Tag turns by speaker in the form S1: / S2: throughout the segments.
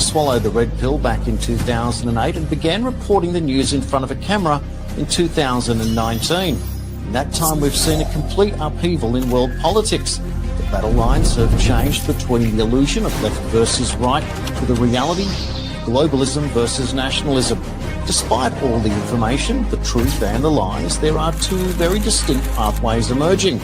S1: swallow the red pill back in 2008 and began reporting the news in front of a camera in 2019. In that time, we've seen a complete upheaval in world politics. The battle lines have changed between the illusion of left versus right to the reality of globalism versus nationalism. Despite all the information, the truth and the lies, there are two very distinct pathways emerging.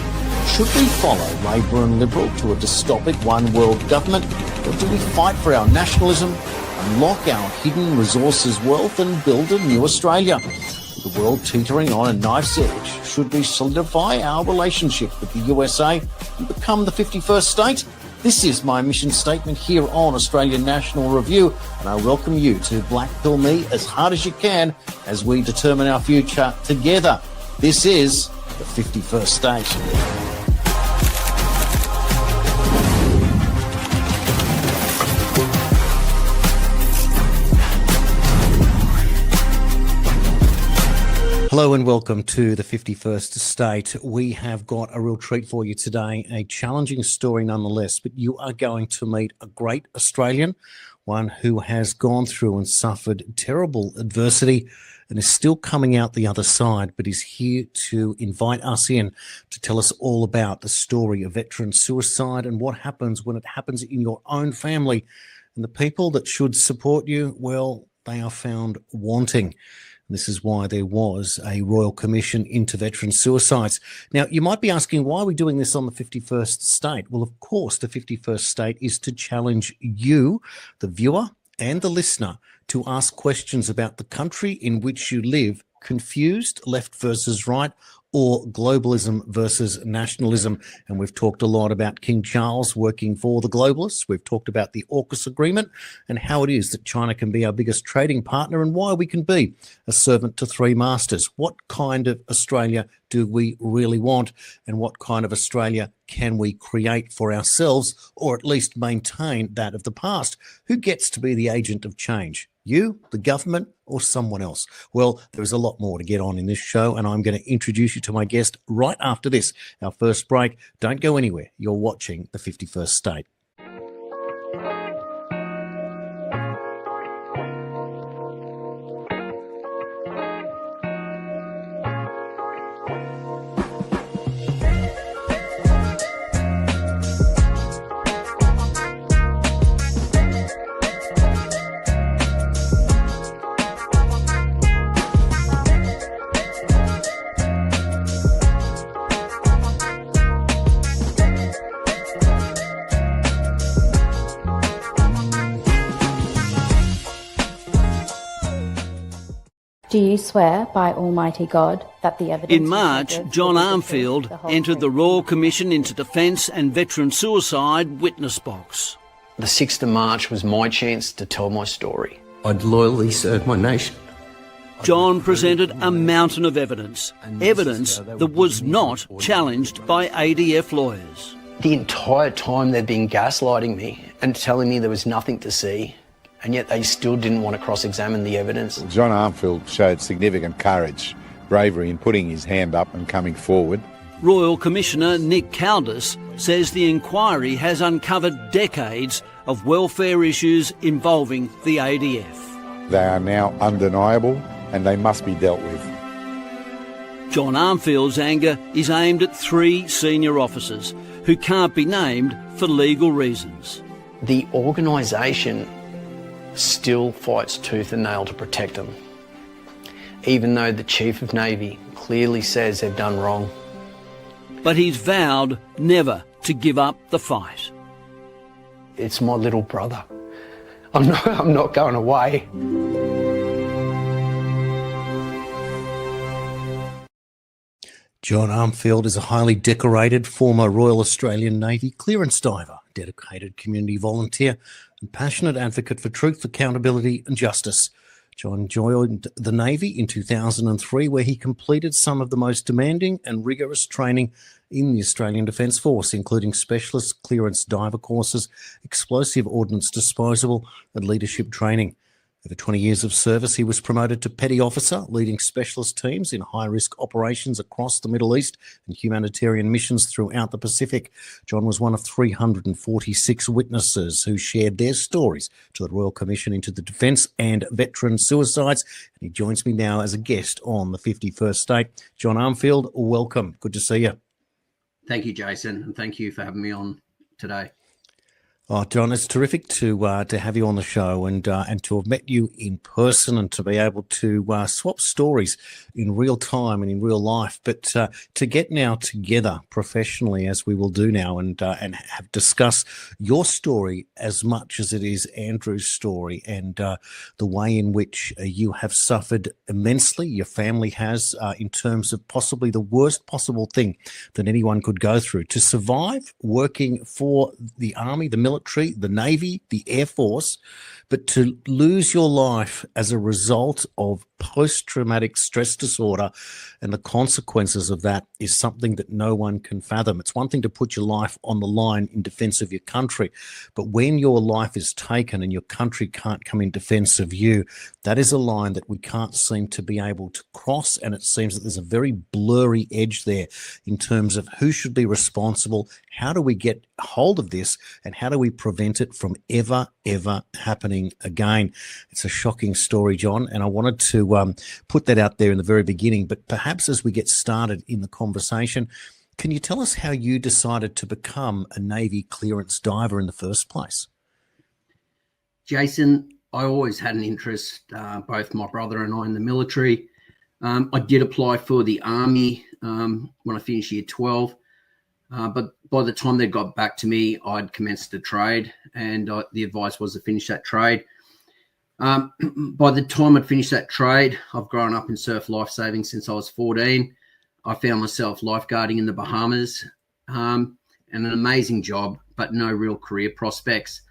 S1: Should we follow Labor and Liberal to a dystopic one-world government, or do we fight for our nationalism, unlock our hidden resources wealth and build a new Australia? With the world teetering on a knife's edge, should we solidify our relationship with the USA and become the 51st state? This is my mission statement here on Australian National Review, and I welcome you to Black Pill Me as hard as you can as we determine our future together. This is the 51st state. Hello and welcome to the 51st State. We have got a real treat for you today, a challenging story nonetheless, but you are going to meet a great Australian, one who has gone through and suffered terrible adversity and is still coming out the other side, but is here to invite us in to tell us all about the story of veteran suicide and what happens when it happens in your own family. And the people that should support you, well, they are found wanting. This is why there was a Royal Commission into veteran suicides. Now, you might be asking, why are we doing this on the 51st State? Well, of course, the 51st State is to challenge you, the viewer and the listener, to ask questions about the country in which you live, confused, left versus right, or globalism versus nationalism. And we've talked a lot about King Charles working for the globalists. We've talked about the AUKUS agreement and how it is that China can be our biggest trading partner and why we can be a servant to three masters. What kind of Australia do we really want, and what kind of Australia can we create for ourselves, or at least maintain that of the past? Who gets to be the agent of change? You, the government, or someone else? Well, there is a lot more to get on in this show, and I'm going to introduce you to my guest right after this, our first break. Don't go anywhere. You're watching the 51st State.
S2: Do you swear by Almighty God that the evidence...
S3: In March, John Armfield entered the Royal Commission into Defence and Veteran Suicide witness box.
S4: The 6th of March was my chance to tell my story.
S5: I'd loyally serve my nation.
S3: John presented a mountain of evidence that was not challenged by ADF lawyers.
S4: The entire time they'd been gaslighting me and telling me there was nothing to see, and yet they still didn't want to cross-examine the evidence.
S6: John Armfield showed significant courage, bravery in putting his hand up and coming forward.
S3: Royal Commissioner Nick Caldis says the inquiry has uncovered decades of welfare issues involving the ADF.
S6: They are now undeniable and they must be dealt with.
S3: John Armfield's anger is aimed at 3 senior officers who can't be named for legal reasons.
S4: The organisation still fights tooth and nail to protect them, even though the Chief of Navy clearly says they've done wrong.
S3: But he's vowed never to give up the fight.
S4: It's my little brother. I'm not going away.
S1: John Armfield is a highly decorated former Royal Australian Navy clearance diver, dedicated community volunteer and passionate advocate for truth, accountability and justice. John joined the Navy in 2003, where he completed some of the most demanding and rigorous training in the Australian Defence Force, including specialist clearance diver courses, explosive ordnance disposal and leadership training. Over 20 years of service, he was promoted to petty officer, leading specialist teams in high-risk operations across the Middle East and humanitarian missions throughout the Pacific. John was one of 346 witnesses who shared their stories to the Royal Commission into the Defence and Veteran Suicides. And he joins me now as a guest on the 51st State. John Armfield, welcome. Good to see you.
S7: Thank you, Jason, and thank you for having me on today.
S1: Oh, John, it's terrific to have you on the show and to have met you in person and to be able to swap stories in real time and in real life. But to get now together professionally, as we will do now, and have discuss your story as much as it is Andrew's story, and the way in which you have suffered immensely, your family has, in terms of possibly the worst possible thing that anyone could go through to survive working for the Army, the military, the Navy, the Air Force, but to lose your life as a result of post-traumatic stress disorder and the consequences of that is something that no one can fathom. It's one thing to put your life on the line in defense of your country, but when your life is taken and your country can't come in defense of you, that is a line that we can't seem to be able to cross, and it seems that there's a very blurry edge there in terms of who should be responsible, how do we get hold of this, and how do we prevent it from ever happening again. It's a shocking story, John, and I wanted to put that out there in the very beginning, but perhaps as we get started in the conversation, can you tell us how you decided to become a Navy clearance diver in the first place?
S7: Jason, I always had an interest, both my brother and I, in the military. I did apply for the Army when I finished year 12, but by the time they got back to me, I'd commenced a trade, and the advice was to finish that trade. By the time I'd finished that trade, I've grown up in surf lifesaving since I was 14. I found myself lifeguarding in the Bahamas, and an amazing job, but no real career prospects.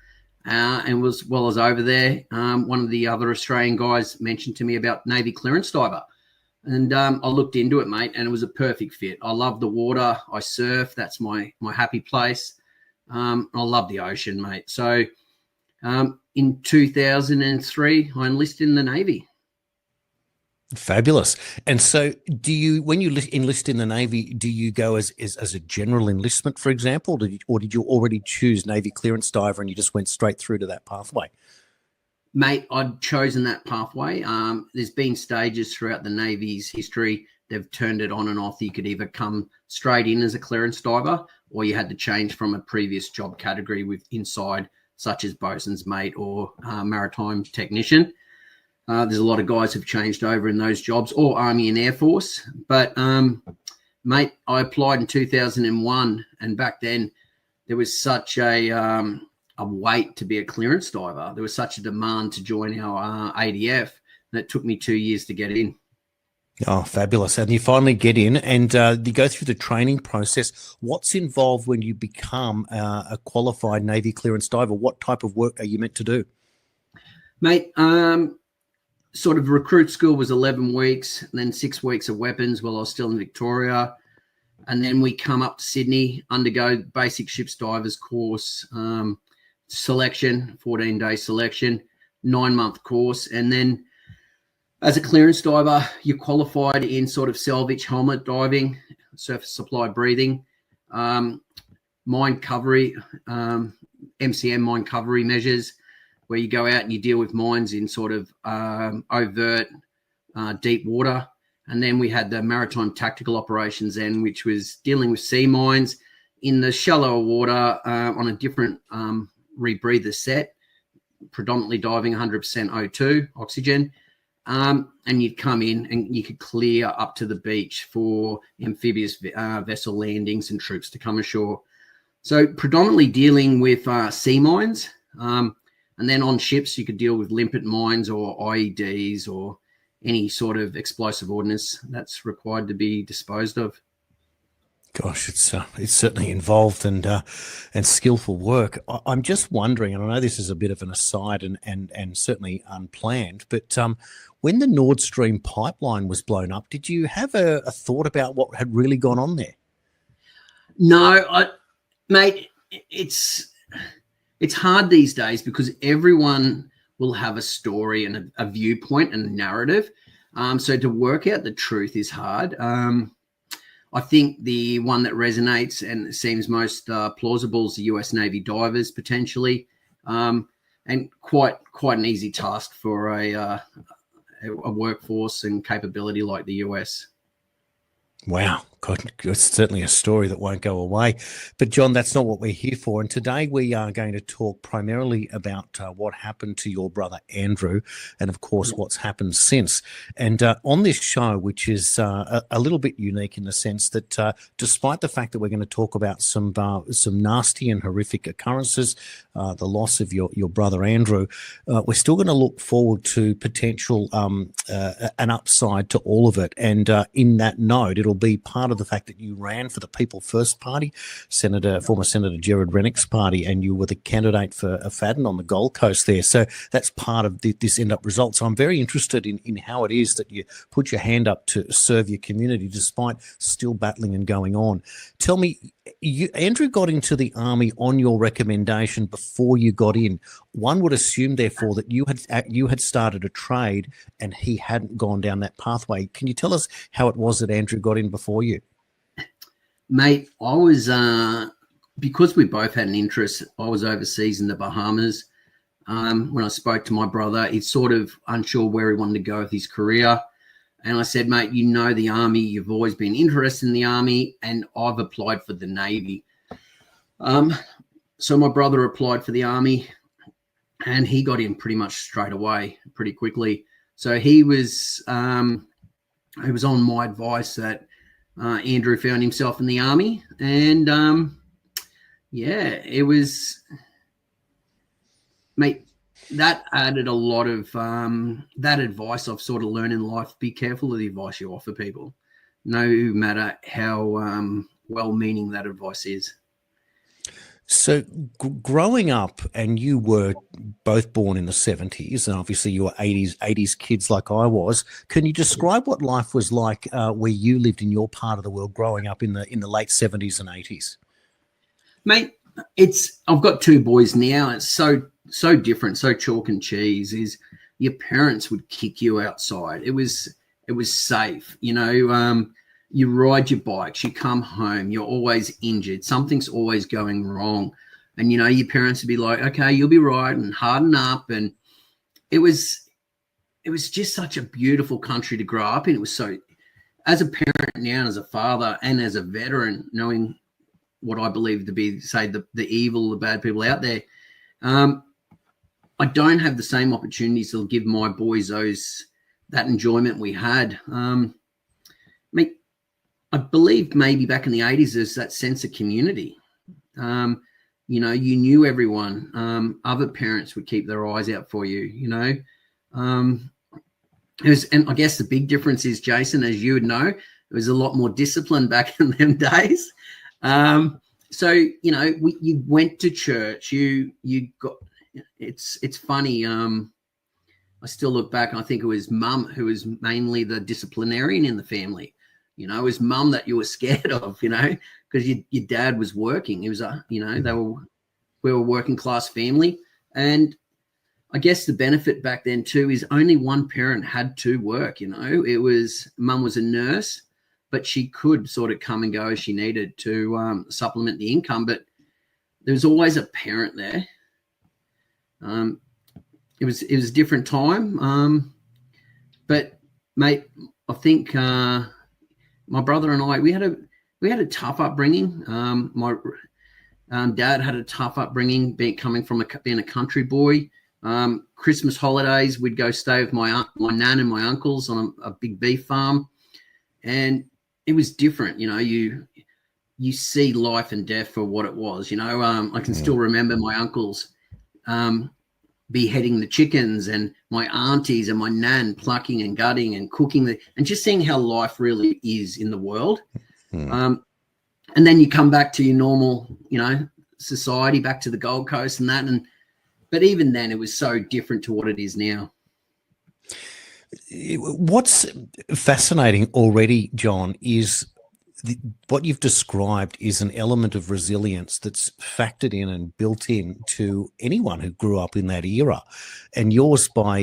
S7: And while I was over there, one of the other Australian guys mentioned to me about Navy clearance diver. And I looked into it, mate, and it was a perfect fit. I love the water. I surf. That's my happy place. I love the ocean, mate. So in 2003, I enlisted in the Navy.
S1: Fabulous. And so when you enlist in the Navy, do you go as a general enlistment, for example, or did you already choose Navy clearance diver and you just went straight through to that pathway?
S7: Mate, I'd chosen that pathway. There's been stages throughout the Navy's history. They've turned it on and off. You could either come straight in as a clearance diver, or you had to change from a previous job category with inside, such as bosun's mate or maritime technician. There's a lot of guys who've changed over in those jobs, or Army and Air Force. But, mate, I applied in 2001, and back then there was such a wait to be a clearance diver. There was such a demand to join our ADF that it took me 2 years to get in.
S1: Oh, fabulous. And you finally get in and you go through the training process. What's involved when you become a qualified Navy clearance diver? What type of work are you meant to do?
S7: Mate, sort of recruit school was 11 weeks, and then 6 weeks of weapons while I was still in Victoria. And then we come up to Sydney, undergo basic ships divers course, selection, 14-day selection, 9-month course. And then as a clearance diver, you're qualified in sort of salvage helmet diving, surface supply breathing, mine recovery, MCM mine recovery measures, where you go out and you deal with mines in sort of overt deep water. And then we had the maritime tactical operations then, which was dealing with sea mines in the shallower water on a different rebreather set, predominantly diving 100% O2, oxygen. And you'd come in and you could clear up to the beach for amphibious vessel landings and troops to come ashore. So predominantly dealing with sea mines. And then on ships, you could deal with limpet mines or IEDs or any sort of explosive ordnance that's required to be disposed of.
S1: Gosh, it's certainly involved and skillful work. I'm just wondering, and I know this is a bit of an aside and certainly unplanned, but when the Nord Stream pipeline was blown up, did you have a thought about what had really gone on there?
S7: No, mate, it's hard these days because everyone will have a story and a viewpoint and a narrative. So to work out the truth is hard. I think the one that resonates and seems most plausible is the US Navy divers potentially, and quite an easy task for a workforce and capability like the US.
S1: Wow, God, it's certainly a story that won't go away. But John, that's not what we're here for. And today we are going to talk primarily about what happened to your brother Andrew, and of course what's happened since. And on this show, which is a little bit unique in the sense that despite the fact that we're going to talk about some nasty and horrific occurrences, the loss of your brother Andrew, we're still going to look forward to potential an upside to all of it. And in that note, it'll be part of the fact that you ran for the People First Party, former Senator Gerard Rennick's party, and you were the candidate for Fadden on the Gold Coast there. So that's part of this end-up result. So I'm very interested in how it is that you put your hand up to serve your community despite still battling and going on. Tell me, Andrew got into the army on your recommendation before you got in. One would assume, therefore, that you had started a trade and he hadn't gone down that pathway. Can you tell us how it was that Andrew got in before you?
S7: Mate, I was, because we both had an interest, I was overseas in the Bahamas. When I spoke to my brother, he's sort of unsure where he wanted to go with his career. And I said, mate, you know the Army, you've always been interested in the Army, and I've applied for the Navy. So my brother applied for the Army, and he got in pretty much straight away, pretty quickly. So he was on my advice that Andrew found himself in the Army. And, it was, mate, that added a lot of that advice I've sort of learned in life. Be careful of the advice you offer people, no matter how well-meaning that advice is.
S1: So growing up, and you were both born in the 70s, and obviously you were 80s kids like I was. Can you describe what life was like where you lived in your part of the world growing up in the late 70s and 80s?
S7: Mate, I've got two boys now. It's so different, so chalk and cheese. Is your parents would kick you outside. It was safe, you know. You ride your bikes, you come home, you're always injured, something's always going wrong, and you know your parents would be like, okay, you'll be right, and harden up. And it was just such a beautiful country to grow up in. It was so, as a parent now and as a father and as a veteran, knowing what I believe to be, say, the evil, the bad people out there, I don't have the same opportunities to give my boys that enjoyment we had. I believe maybe back in the 80s there's that sense of community. You know, you knew everyone. Other parents would keep their eyes out for you, you know. And I guess the big difference is, Jason, as you would know, it was a lot more discipline back in them days. So, you know, you went to church, you got, it's funny. I still look back and I think it was mum who was mainly the disciplinarian in the family. You know, it was mum that you were scared of, you know, because your dad was working. It was we were a working class family. And I guess the benefit back then too is only one parent had to work, you know. It was, mum was a nurse, but she could sort of come and go as she needed to supplement the income. But there was always a parent there. It was a different time. But mate, I think my brother and I, we had a tough upbringing. My dad had a tough upbringing, coming from being a country boy. Christmas holidays, we'd go stay with my nan and my uncles on a big beef farm, and it was different. You know, you see life and death for what it was. You know, I can still remember my uncles beheading the chickens, and my aunties and my nan plucking and gutting and cooking and just seeing how life really is in the world. And then you come back to your normal, you know, society, back to the Gold Coast and that. But even then it was so different to what it is now. What's
S1: fascinating already, John, is what you've described is an element of resilience that's factored in and built in to anyone who grew up in that era, and yours, by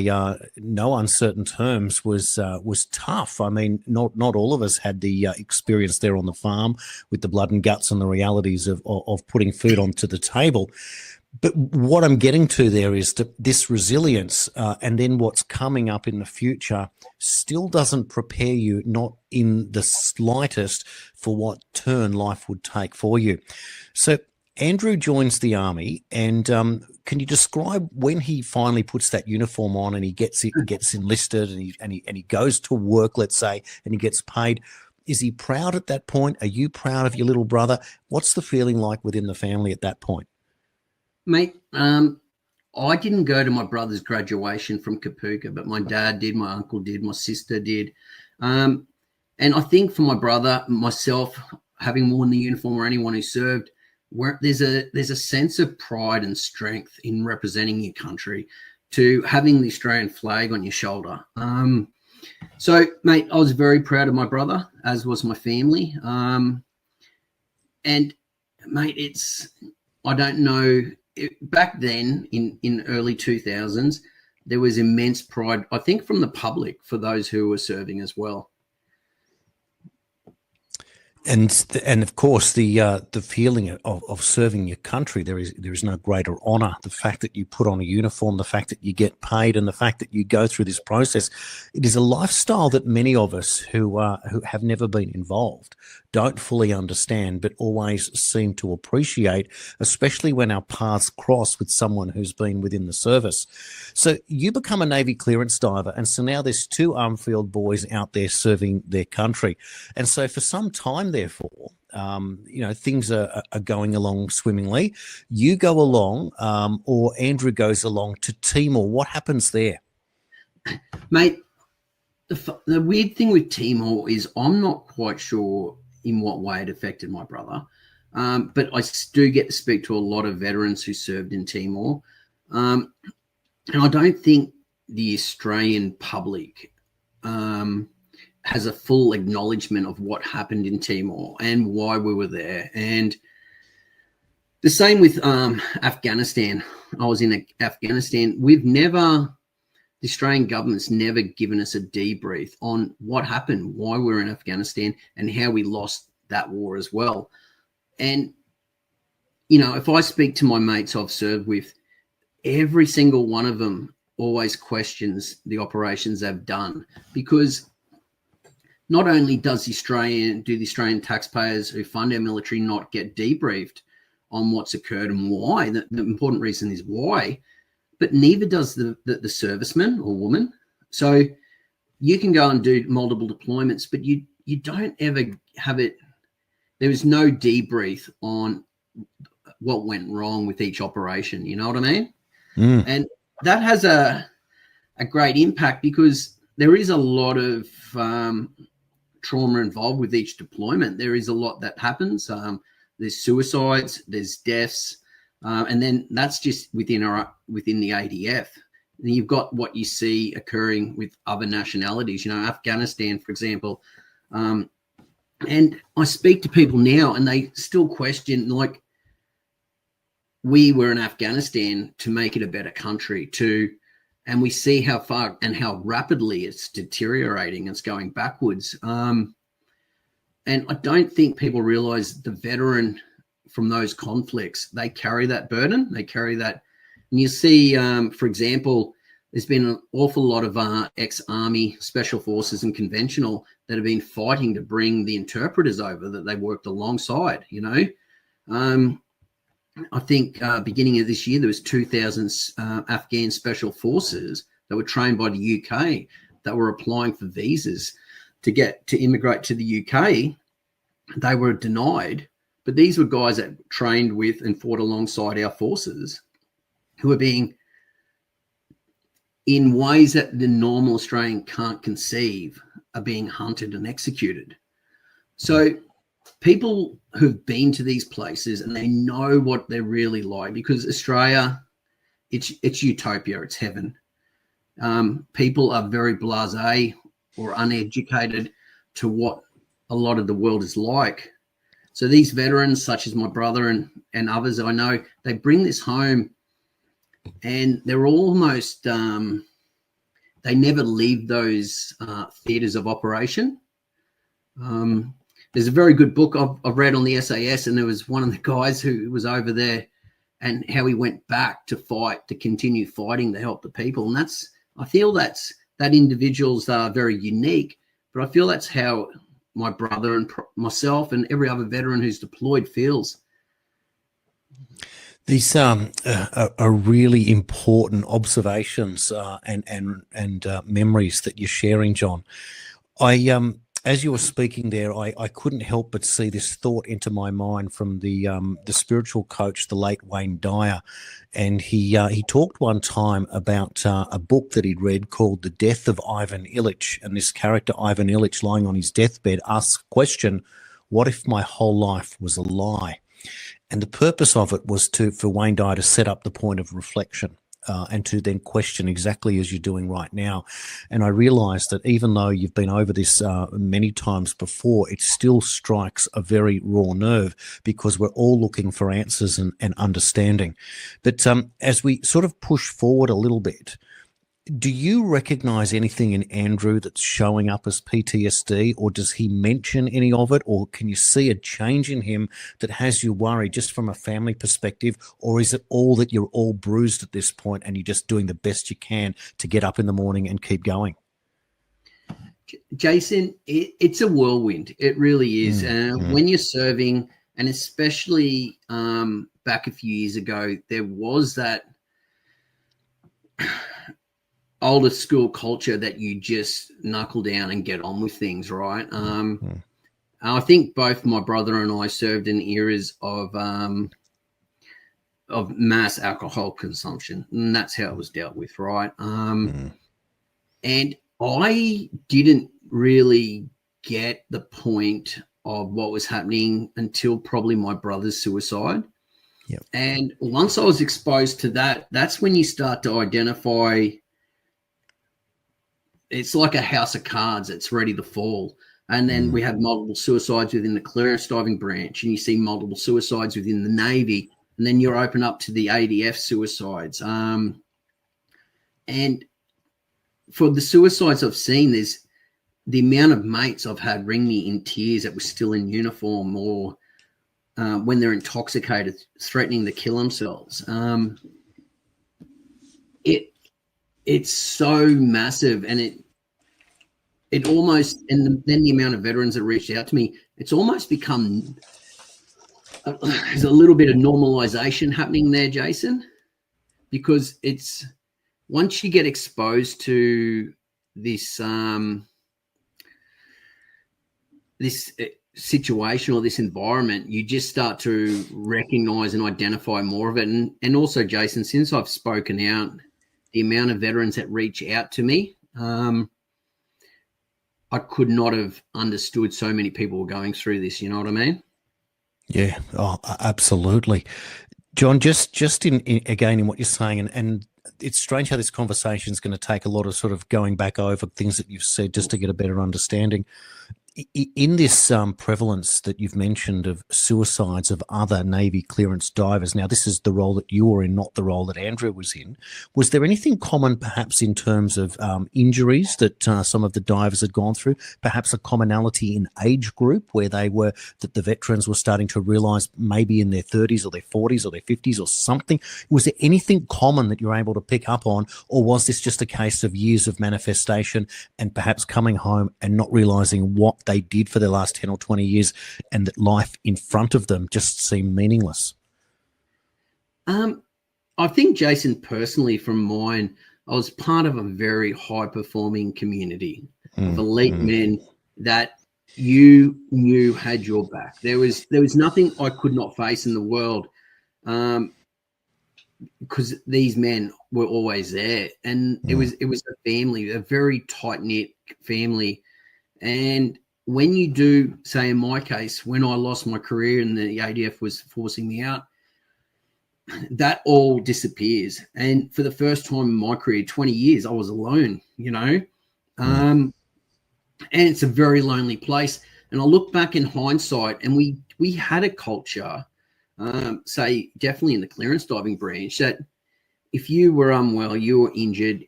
S1: no uncertain terms, was tough. I mean, not all of us had the experience there on the farm with the blood and guts and the realities of putting food onto the table. But what I'm getting to there is that this resilience and then what's coming up in the future still doesn't prepare you, not in the slightest, for what turn life would take for you. So Andrew joins the army, and can you describe when he finally puts that uniform on and he gets enlisted and he goes to work, let's say, and he gets paid? Is he proud at that point? Are you proud of your little brother? What's the feeling like within the family at that point?
S7: Mate, I didn't go to my brother's graduation from Kapuka, but my dad did, my uncle did, my sister did. And I think for my brother, myself, having worn the uniform, or anyone who served, there's a sense of pride and strength in representing your country, to having the Australian flag on your shoulder. So, mate, I was very proud of my brother, as was my family. And, mate, I don't know. Back then, in early 2000s, there was immense pride, I think, from the public for those who were serving as well.
S1: And of course, the feeling of serving your country, there is no greater honour. The fact that you put on a uniform, the fact that you get paid, and the fact that you go through this process, it is a lifestyle that many of us who have never been involved don't fully understand, but always seem to appreciate, especially when our paths cross with someone who's been within the service. So you become a Navy clearance diver, and so now there's two Armfield boys out there serving their country. And so for some time, therefore, things are going along swimmingly. You go along, or Andrew goes along to Timor. What happens there?
S7: Mate, the weird thing with Timor is I'm not quite sure in what way it affected my brother. But I do get to speak to a lot of veterans who served in Timor. And I don't think the Australian public has a full acknowledgement of what happened in Timor and why we were there. And the same with Afghanistan. I was in Afghanistan. The Australian government's never given us a debrief on what happened, why we're in Afghanistan, and how we lost that war as well. And, if I speak to my mates I've served with, every single one of them always questions the operations they've done, because not only do the Australian taxpayers who fund our military not get debriefed on what's occurred and why, the important reason is why, but neither does the serviceman or woman. So you can go and do multiple deployments, but you don't ever have it. There is no debrief on what went wrong with each operation. You know what I mean? Mm. And that has a great impact, because there is a lot of trauma involved with each deployment. There is a lot that happens. There's suicides, there's deaths. And then that's just within the ADF. Then you've got what you see occurring with other nationalities, Afghanistan, for example. And I speak to people now and they still question, like, we were in Afghanistan to make it a better country, and we see how far and how rapidly it's deteriorating. It's going backwards. And I don't think people realize the veteran from those conflicts, they carry that burden. They carry that. And you see, for example, there's been an awful lot of ex-Army, Special Forces and Conventional that have been fighting to bring the interpreters over that they worked alongside, I think beginning of this year, there was 2,000 Afghan Special Forces that were trained by the UK that were applying for visas to immigrate to the UK. They were denied. But these were guys that trained with and fought alongside our forces, who were being, in ways that the normal Australian can't conceive, are being hunted and executed. So people who've been to these places and they know what they're really like, because Australia, it's utopia, it's heaven. People are very blasé or uneducated to what a lot of the world is like. So these veterans, such as my brother and others I know, they bring this home, and they're almost they never leave those theatres of operation. There's a very good book I've read on the SAS, and there was one of the guys who was over there and how he went back to fight, to continue fighting to help the people. And I feel that individuals are very unique, but I feel that's how my brother and myself and every other veteran who's deployed feels. These
S1: are really important observations and memories that you're sharing, John. As you were speaking there, I couldn't help but see this thought into my mind from the spiritual coach, the late Wayne Dyer, and he talked one time about a book that he'd read called The Death of Ivan Illich, and this character Ivan Illich, lying on his deathbed, asks the question, "What if my whole life was a lie?" And the purpose of it was for Wayne Dyer to set up the point of reflection. And to then question exactly as you're doing right now. And I realized that even though you've been over this many times before, it still strikes a very raw nerve, because we're all looking for answers and understanding. But as we sort of push forward a little bit, do you recognize anything in Andrew that's showing up as PTSD, or does he mention any of it, or can you see a change in him that has you worried just from a family perspective, or is it all that you're all bruised at this point and you're just doing the best you can to get up in the morning and keep going?
S7: Jason, it's a whirlwind. It really is. When you're serving, and especially back a few years ago, there was that older school culture that you just knuckle down and get on with things, right? I think both my brother and I served in eras of mass alcohol consumption, and that's how it was dealt with, right? And I didn't really get the point of what was happening until probably my brother's suicide.
S1: Yep.
S7: And once I was exposed to that, that's when you start to identify. It's like a house of cards. It's ready to fall. And then we have multiple suicides within the clearance diving branch, and you see multiple suicides within the Navy. And then you're open up to the ADF suicides. And for the suicides I've seen, there's the amount of mates I've had ring me in tears that were still in uniform, or when they're intoxicated, threatening to kill themselves. It's so massive, and it almost, and then the amount of veterans that reached out to me, it's almost become there's a little bit of normalization happening there, Jason, because it's once you get exposed to this this situation or this environment, you just start to recognize and identify more of it. And also, Jason, since I've spoken out, the amount of veterans that reach out to me, I could not have understood so many people were going through this. You know what I mean?
S1: Yeah, absolutely. John, just in again in what you're saying, and it's strange how this conversation is going to take a lot of sort of going back over things that you've said just to get a better understanding. In this prevalence that you've mentioned of suicides of other Navy clearance divers, now this is the role that you were in, not the role that Andrew was in. Was there anything common perhaps in terms of injuries that some of the divers had gone through, perhaps a commonality in age group where that the veterans were starting to realise maybe in their 30s or their 40s or their 50s or something? Was there anything common that you were able to pick up on, or was this just a case of years of manifestation and perhaps coming home and not realising what they did for their last 10 or 20 years, and that life in front of them just seemed meaningless?
S7: I think, Jason, personally from mine, I was part of a very high performing community of elite men that you knew had your back. There was nothing I could not face in the world, because these men were always there, and it was a family, a very tight knit family. And when you do, say in my case, when I lost my career and the ADF was forcing me out, that all disappears. And for the first time in my career, 20 years, I was alone, you know. And it's a very lonely place. And I look back in hindsight, and we had a culture, say definitely in the clearance diving branch, that if you were unwell, you were injured,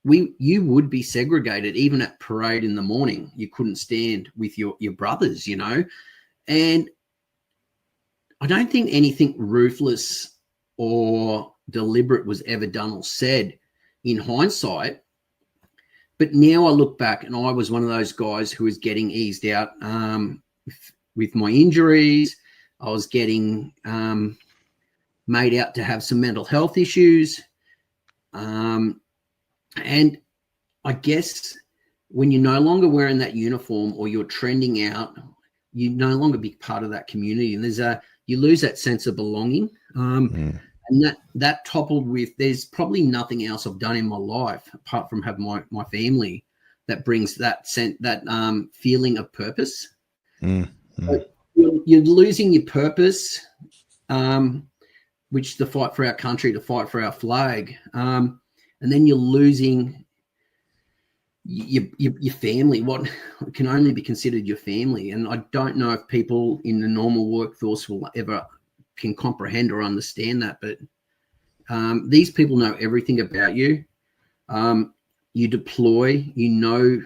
S7: you would be segregated. Even at parade in the morning, you couldn't stand with your brothers, you know. And I don't think anything ruthless or deliberate was ever done or said in hindsight. But now I look back, and I was one of those guys who was getting eased out with my injuries. I was getting made out to have some mental health issues. And I guess when you're no longer wearing that uniform, or you're trending out, you no longer be part of that community, and you lose that sense of belonging. And that toppled with, there's probably nothing else I've done in my life apart from have my family that brings that feeling of purpose. But you're losing your purpose, which to fight for our country, to fight for our flag, and then you're losing your family, what can only be considered your family. And I don't know if people in the normal workforce will ever can comprehend or understand that, but these people know everything about you. You deploy, you know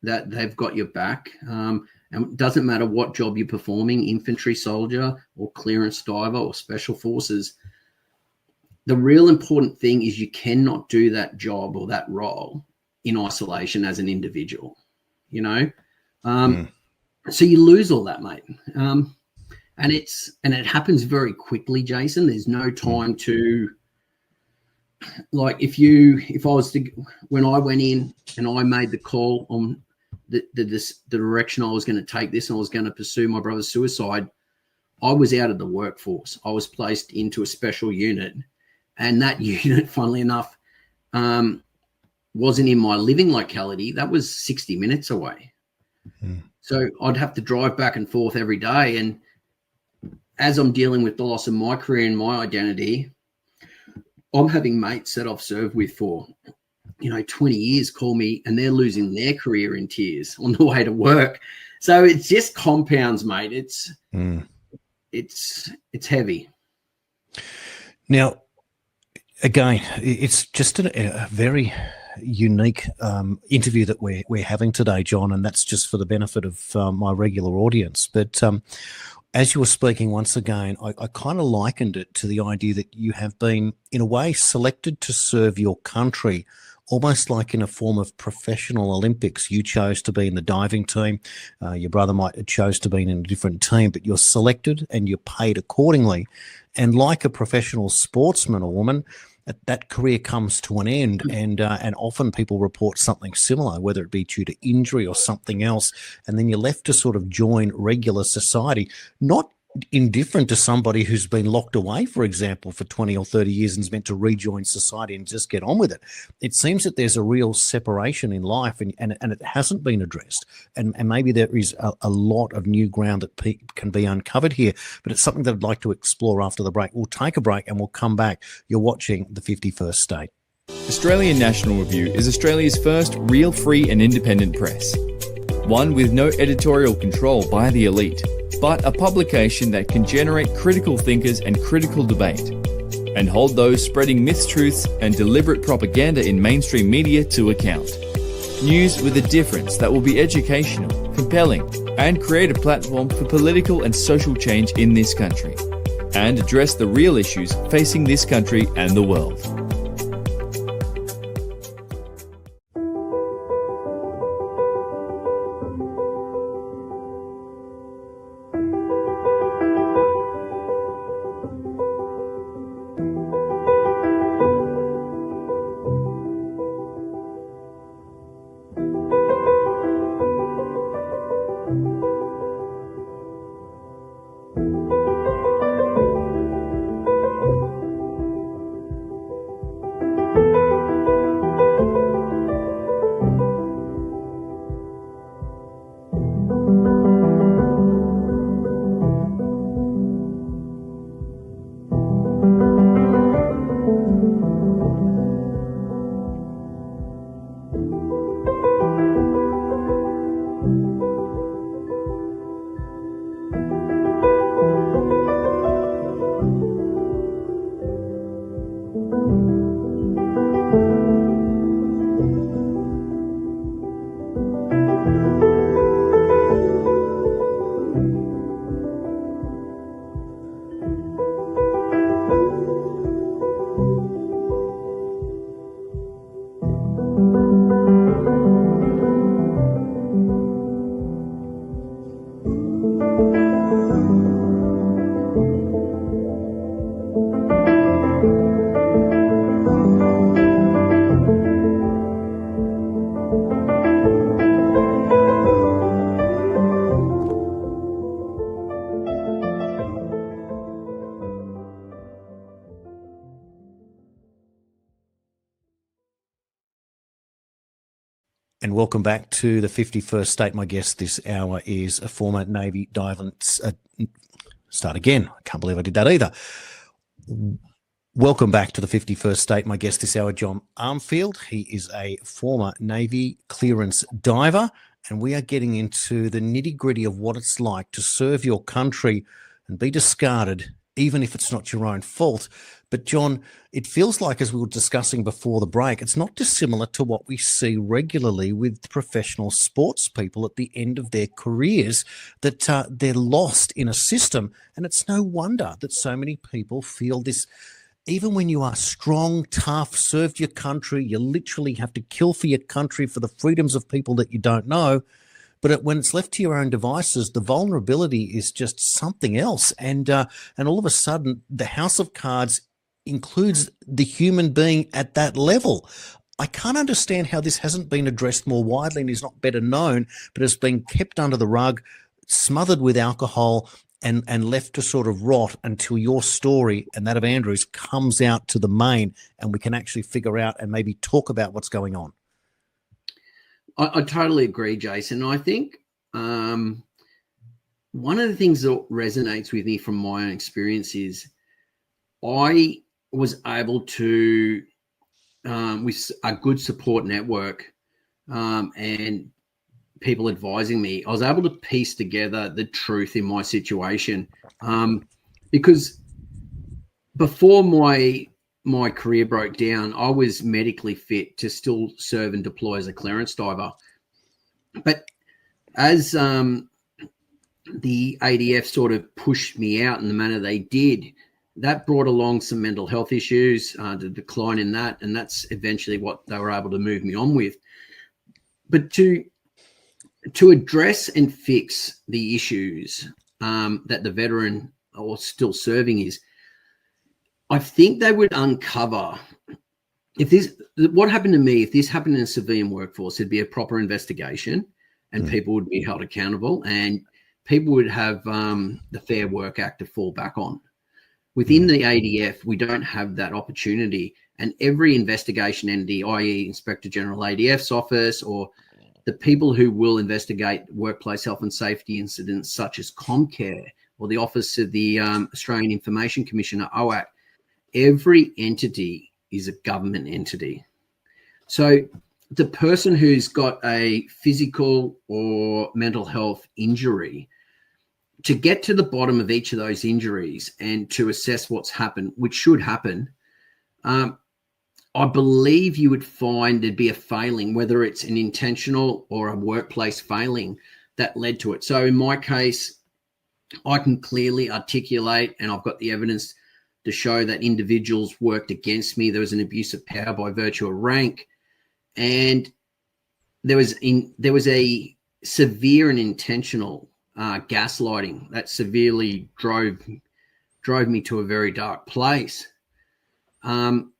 S7: that they've got your back, and it doesn't matter what job you're performing, infantry soldier or clearance diver or special forces. The real important thing is you cannot do that job or that role in isolation as an individual, you know. So you lose all that, mate. And it happens very quickly, Jason. There's no time to, like, when I went in and I made the call on the direction I was going to take this, and I was going to pursue my brother's suicide, I was out of the workforce. I was placed into a special unit, and that unit, funnily enough, wasn't in my living locality. That was 60 minutes away. So I'd have to drive back and forth every day. And as I'm dealing with the loss of my career and my identity, I'm having mates that I've served with for, 20 years call me, and they're losing their career in tears on the way to work. So it just compounds, mate. It's heavy.
S1: Now, again, it's just a very unique interview that we're having today, John, and that's just for the benefit of my regular audience. But as you were speaking once again, I kind of likened it to the idea that you have been, in a way, selected to serve your country, almost like in a form of professional Olympics. You chose to be in the diving team. Your brother might have chose to be in a different team, but you're selected and you're paid accordingly. And like a professional sportsman or woman, that career comes to an end, and often people report something similar, whether it be due to injury or something else, and then you're left to sort of join regular society, not indifferent to somebody who's been locked away, for example, for 20 or 30 years and is meant to rejoin society and just get on with it. It seems that there's a real separation in life, and it hasn't been addressed. And maybe there is a lot of new ground that can be uncovered here, but it's something that I'd like to explore after the break. We'll take a break and we'll come back. You're watching The 51st State.
S8: Australian National Review is Australia's first real, free and independent press. One with no editorial control by the elite, but a publication that can generate critical thinkers and critical debate, and hold those spreading mistruths and deliberate propaganda in mainstream media to account. News with a difference that will be educational, compelling, and create a platform for political and social change in this country, and address the real issues facing this country and the world.
S1: And welcome back to the 51st State. My guest this hour is a former Navy diver. Start again. I can't believe I did that either. Welcome back to the 51st State. My guest this hour, John Armfield. He is a former Navy clearance diver, and we are getting into the nitty-gritty of what it's like to serve your country and be discarded, even if it's not your own fault. But John, it feels like, as we were discussing before the break, it's not dissimilar to what we see regularly with professional sports people at the end of their careers, that they're lost in a system. And it's no wonder that so many people feel this. Even when you are strong, tough, served your country, you literally have to kill for your country for the freedoms of people that you don't know. But when it's left to your own devices, the vulnerability is just something else. And all of a sudden, the house of cards includes the human being at that level. I can't understand how this hasn't been addressed more widely and is not better known, but has been kept under the rug, smothered with alcohol, and left to sort of rot until your story and that of Andrew's comes out to the main and we can actually figure out and maybe talk about what's going on.
S7: I totally agree, Jason. I think one of the things that resonates with me from my own experience is I was able to, with a good support network and people advising me, I was able to piece together the truth in my situation. Because before my career broke down, I was medically fit to still serve and deploy as a clearance diver. But as the ADF sort of pushed me out in the manner they did, that brought along some mental health issues, the decline in that, and that's eventually what they were able to move me on with. But to address and fix the issues that the veteran or still serving is, I think they would uncover, what happened to me, if this happened in a civilian workforce, it'd be a proper investigation and people would be held accountable and people would have the Fair Work Act to fall back on. Within the ADF, we don't have that opportunity, and every investigation entity, i.e. Inspector General ADF's office, or the people who will investigate workplace health and safety incidents such as Comcare or the Office of the Australian Information Commissioner, OAC, every entity is a government entity. So the person who's got a physical or mental health injury, to get to the bottom of each of those injuries and to assess what's happened, which should happen, I believe you would find there'd be a failing, whether it's an intentional or a workplace failing that led to it. So in my case, I can clearly articulate, and I've got the evidence to show that individuals worked against me. There was an abuse of power by virtue of rank, and there was a severe and intentional gaslighting that severely drove me to a very dark place. And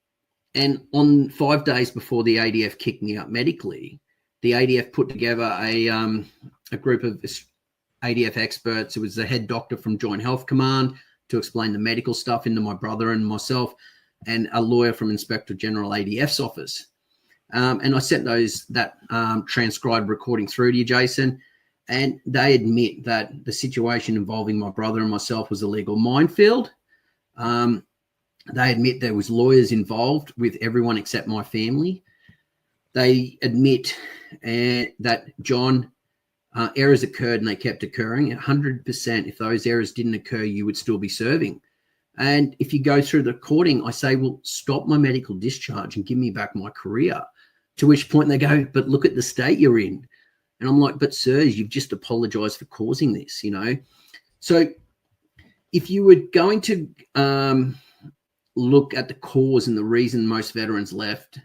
S7: on 5 days before the ADF kicked me out medically, the ADF put together a group of ADF experts. It was the head doctor from Joint Health Command to explain the medical stuff into my brother and myself, and a lawyer from Inspector General ADF's office. And I sent that transcribed recording through to you, Jason, and they admit that the situation involving my brother and myself was a legal minefield. They admit there was lawyers involved with everyone except my family. They admit that, John, errors occurred and they kept occurring. 100%, if those errors didn't occur, you would still be serving. And if you go through the recording, I say, well, stop my medical discharge and give me back my career. To which point they go, but look at the state you're in. And I'm like, but sirs, you've just apologized for causing this, you know? So if you were going to look at the cause and the reason most veterans left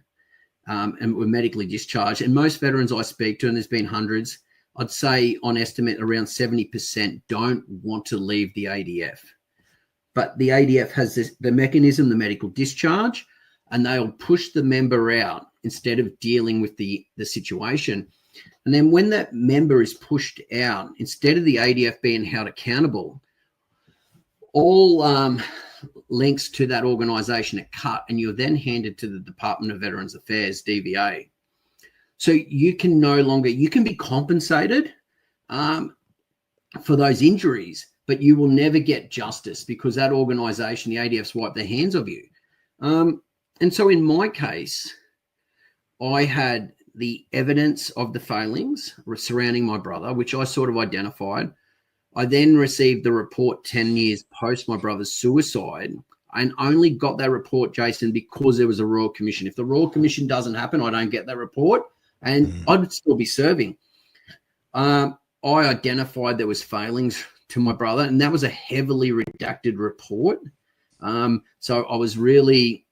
S7: and were medically discharged, and most veterans I speak to, and there's been hundreds, I'd say on estimate around 70% don't want to leave the ADF. But the ADF has the mechanism, the medical discharge, and they'll push the member out instead of dealing with the situation. And then when that member is pushed out, instead of the ADF being held accountable, all links to that organisation are cut, and you're then handed to the Department of Veterans Affairs, DVA. So you can you can be compensated for those injuries, but you will never get justice because that organisation, the ADF's wiped their hands of you. And so in my case, I had the evidence of the failings surrounding my brother, which I sort of identified. I then received the report 10 years post my brother's suicide, and only got that report, Jason, because there was a Royal Commission. If the Royal Commission doesn't happen, I don't get that report, and I'd still be serving. I identified there was failings to my brother, and that was a heavily redacted report. So I was really,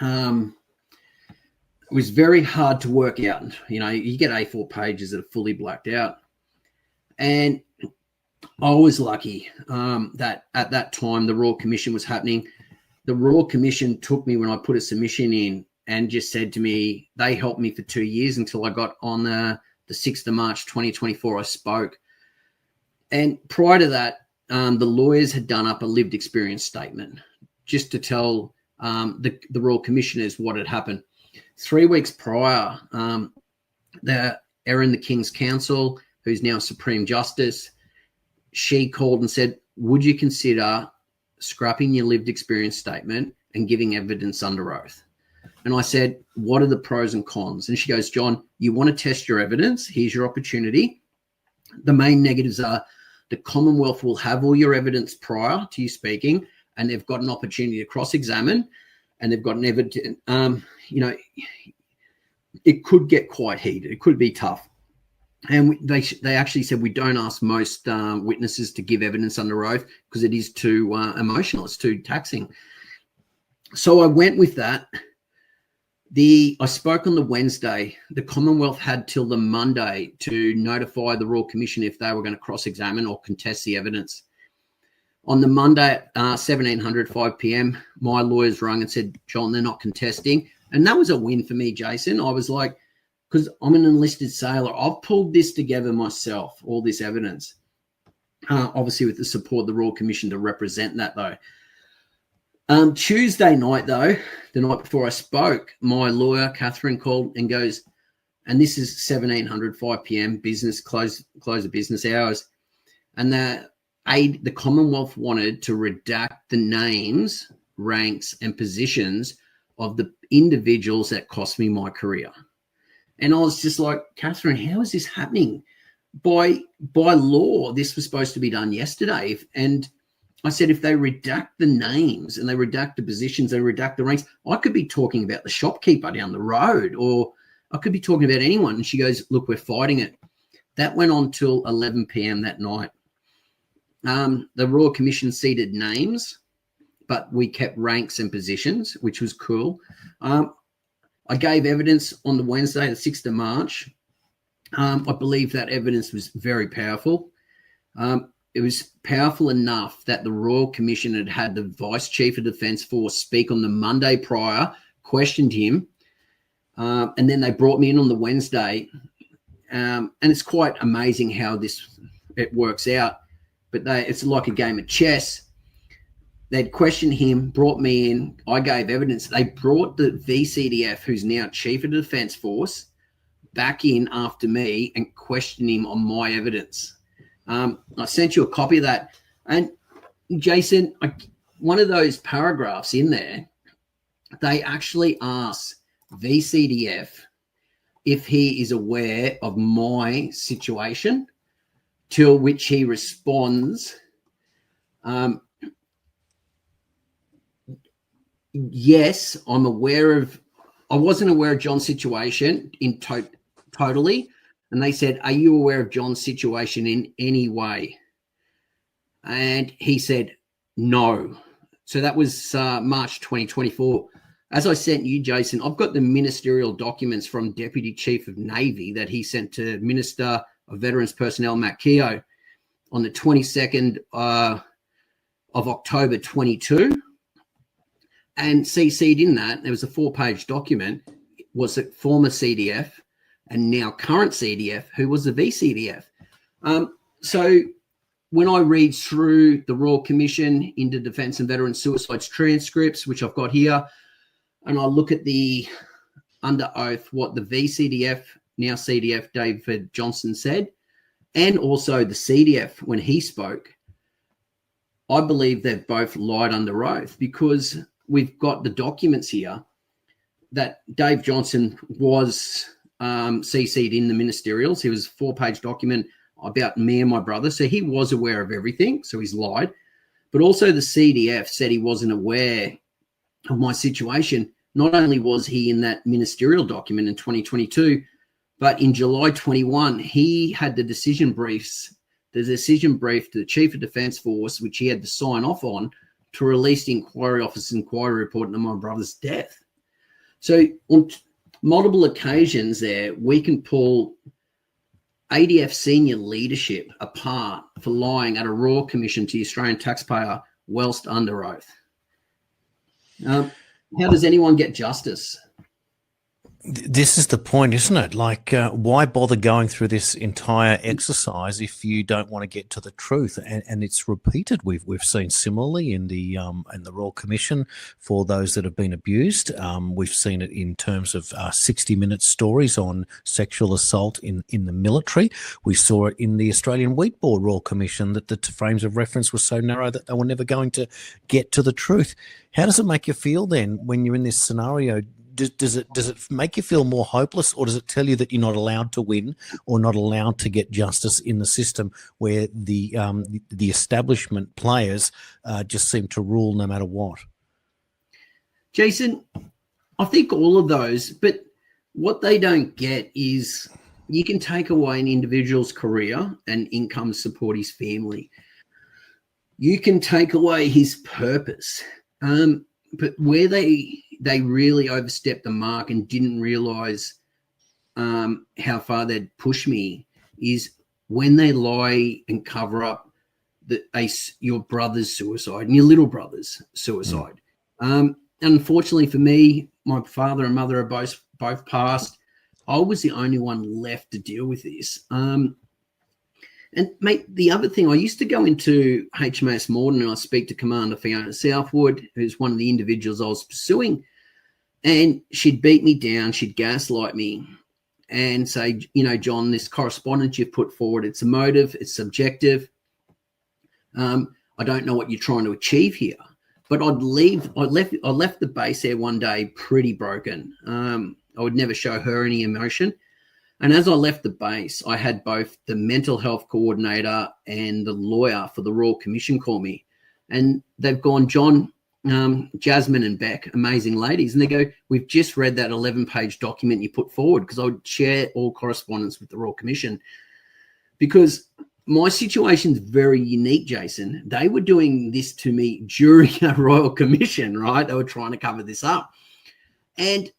S7: it was very hard to work out. You know, you get A4 pages that are fully blacked out. And I was lucky that at that time the Royal Commission was happening. The Royal Commission took me when I put a submission in and just said to me, they helped me for 2 years until I got on the 6th of March, 2024, I spoke. And prior to that, the lawyers had done up a lived experience statement just to tell the Royal Commissioners what had happened. 3 weeks prior, the Erin, the King's Counsel, who's now Supreme Justice, she called and said, would you consider scrapping your lived experience statement and giving evidence under oath? And I said, what are the pros and cons? And she goes, John, you want to test your evidence? Here's your opportunity. The main negatives are the Commonwealth will have all your evidence prior to you speaking, and they've got an opportunity to cross-examine, and they've got an evidence, you know, it could get quite heated. It could be tough. And they actually said we don't ask most witnesses to give evidence under oath because it is too emotional. It's too taxing. So I went with that. I spoke on the Wednesday. The Commonwealth had till the Monday to notify the Royal Commission if they were going to cross-examine or contest the evidence. On the Monday at 1700, 5 p.m., my lawyers rang and said, John, they're not contesting. And that was a win for me, Jason. I was like, because I'm an enlisted sailor, I've pulled this together myself, all this evidence, obviously with the support of the Royal Commission to represent that, though. Tuesday night, though, the night before I spoke, my lawyer, Catherine, called and goes, and this is 1700, 5 p.m., business, close of business hours, and the Commonwealth wanted to redact the names, ranks, and positions of the individuals that cost me my career. And I was just like, Catherine, how is this happening? By law, this was supposed to be done yesterday. And I said, if they redact the names and they redact the positions, they redact the ranks, I could be talking about the shopkeeper down the road, or I could be talking about anyone. And she goes, look, we're fighting it. That went on till 11 p.m. that night. The Royal Commission ceded names, but we kept ranks and positions, which was cool. I gave evidence on the Wednesday, the 6th of March. I believe that evidence was very powerful. It was powerful enough that the Royal Commission had the Vice Chief of Defence Force speak on the Monday prior, questioned him, and then they brought me in on the Wednesday. And it's quite amazing how it works out. But it's like a game of chess. They'd questioned him, brought me in. I gave evidence. They brought the VCDF, who's now Chief of Defence Force, back in after me and questioned him on my evidence. I sent you a copy of that. And, Jason, one of those paragraphs in there, they actually ask VCDF if he is aware of my situation, to which he responds, yes, I wasn't aware of John's situation in totally. And they said, are you aware of John's situation in any way? And he said, no. So that was March 2024. As I sent you, Jason, I've got the ministerial documents from Deputy Chief of Navy that he sent to Minister of Veterans Personnel, Matt Keogh, on the 22nd of October 22. And CC'd in that, there was a 4-page document, was a former CDF and now current CDF, who was the VCDF. So when I read through the Royal Commission into Defence and Veterans Suicides transcripts, which I've got here, and I look at the under oath, what the VCDF now CDF, David Johnson, said, and also the CDF when he spoke, I believe they've both lied under oath, because we've got the documents here that Dave Johnson was CC'd in the ministerials. It was a 4-page document about me and my brother. So he was aware of everything. So he's lied. But also the CDF said he wasn't aware of my situation. Not only was he in that ministerial document in 2022, but in July 21, he had the decision brief to the Chief of Defence Force, which he had to sign off on, to release the inquiry officer's inquiry report on my brother's death. So on multiple occasions there, we can pull ADF senior leadership apart for lying at a Royal Commission to the Australian taxpayer whilst under oath. How does anyone get justice?
S1: This is the point, isn't it? Like, why bother going through this entire exercise if you don't want to get to the truth? And it's repeated. We've seen similarly in the Royal Commission for those that have been abused. We've seen it in terms of 60-minute stories on sexual assault in the military. We saw it in the Australian Wheat Board Royal Commission, that the frames of reference were so narrow that they were never going to get to the truth. How does it make you feel then when you're in this scenario? Does it make you feel more hopeless, or does it tell you that you're not allowed to win or not allowed to get justice in the system, where the establishment players just seem to rule no matter what?
S7: Jason, I think all of those, but what they don't get is you can take away an individual's career and income, support his family. You can take away his purpose. But where they really overstepped the mark and didn't realize how far they'd push me is when they lie and cover up your brother's suicide and your little brother's suicide. Unfortunately for me, my father and mother are both passed. I was the only one left to deal with this. And mate, the other thing, I used to go into HMAS Morden and I speak to Commander Fiona Southwood, who's one of the individuals I was pursuing, and she'd beat me down, she'd gaslight me and say, John, this correspondence you've put forward, it's emotive, it's subjective. I don't know what you're trying to achieve here. But I left the base there one day pretty broken. I would never show her any emotion. And as I left the base, I had both the mental health coordinator and the lawyer for the Royal Commission call me. And they've gone, John, Jasmine and Beck, amazing ladies. And they go, we've just read that 11-page document you put forward, because I would share all correspondence with the Royal Commission. Because my situation's very unique, Jason. They were doing this to me during a Royal Commission, right? They were trying to cover this up. And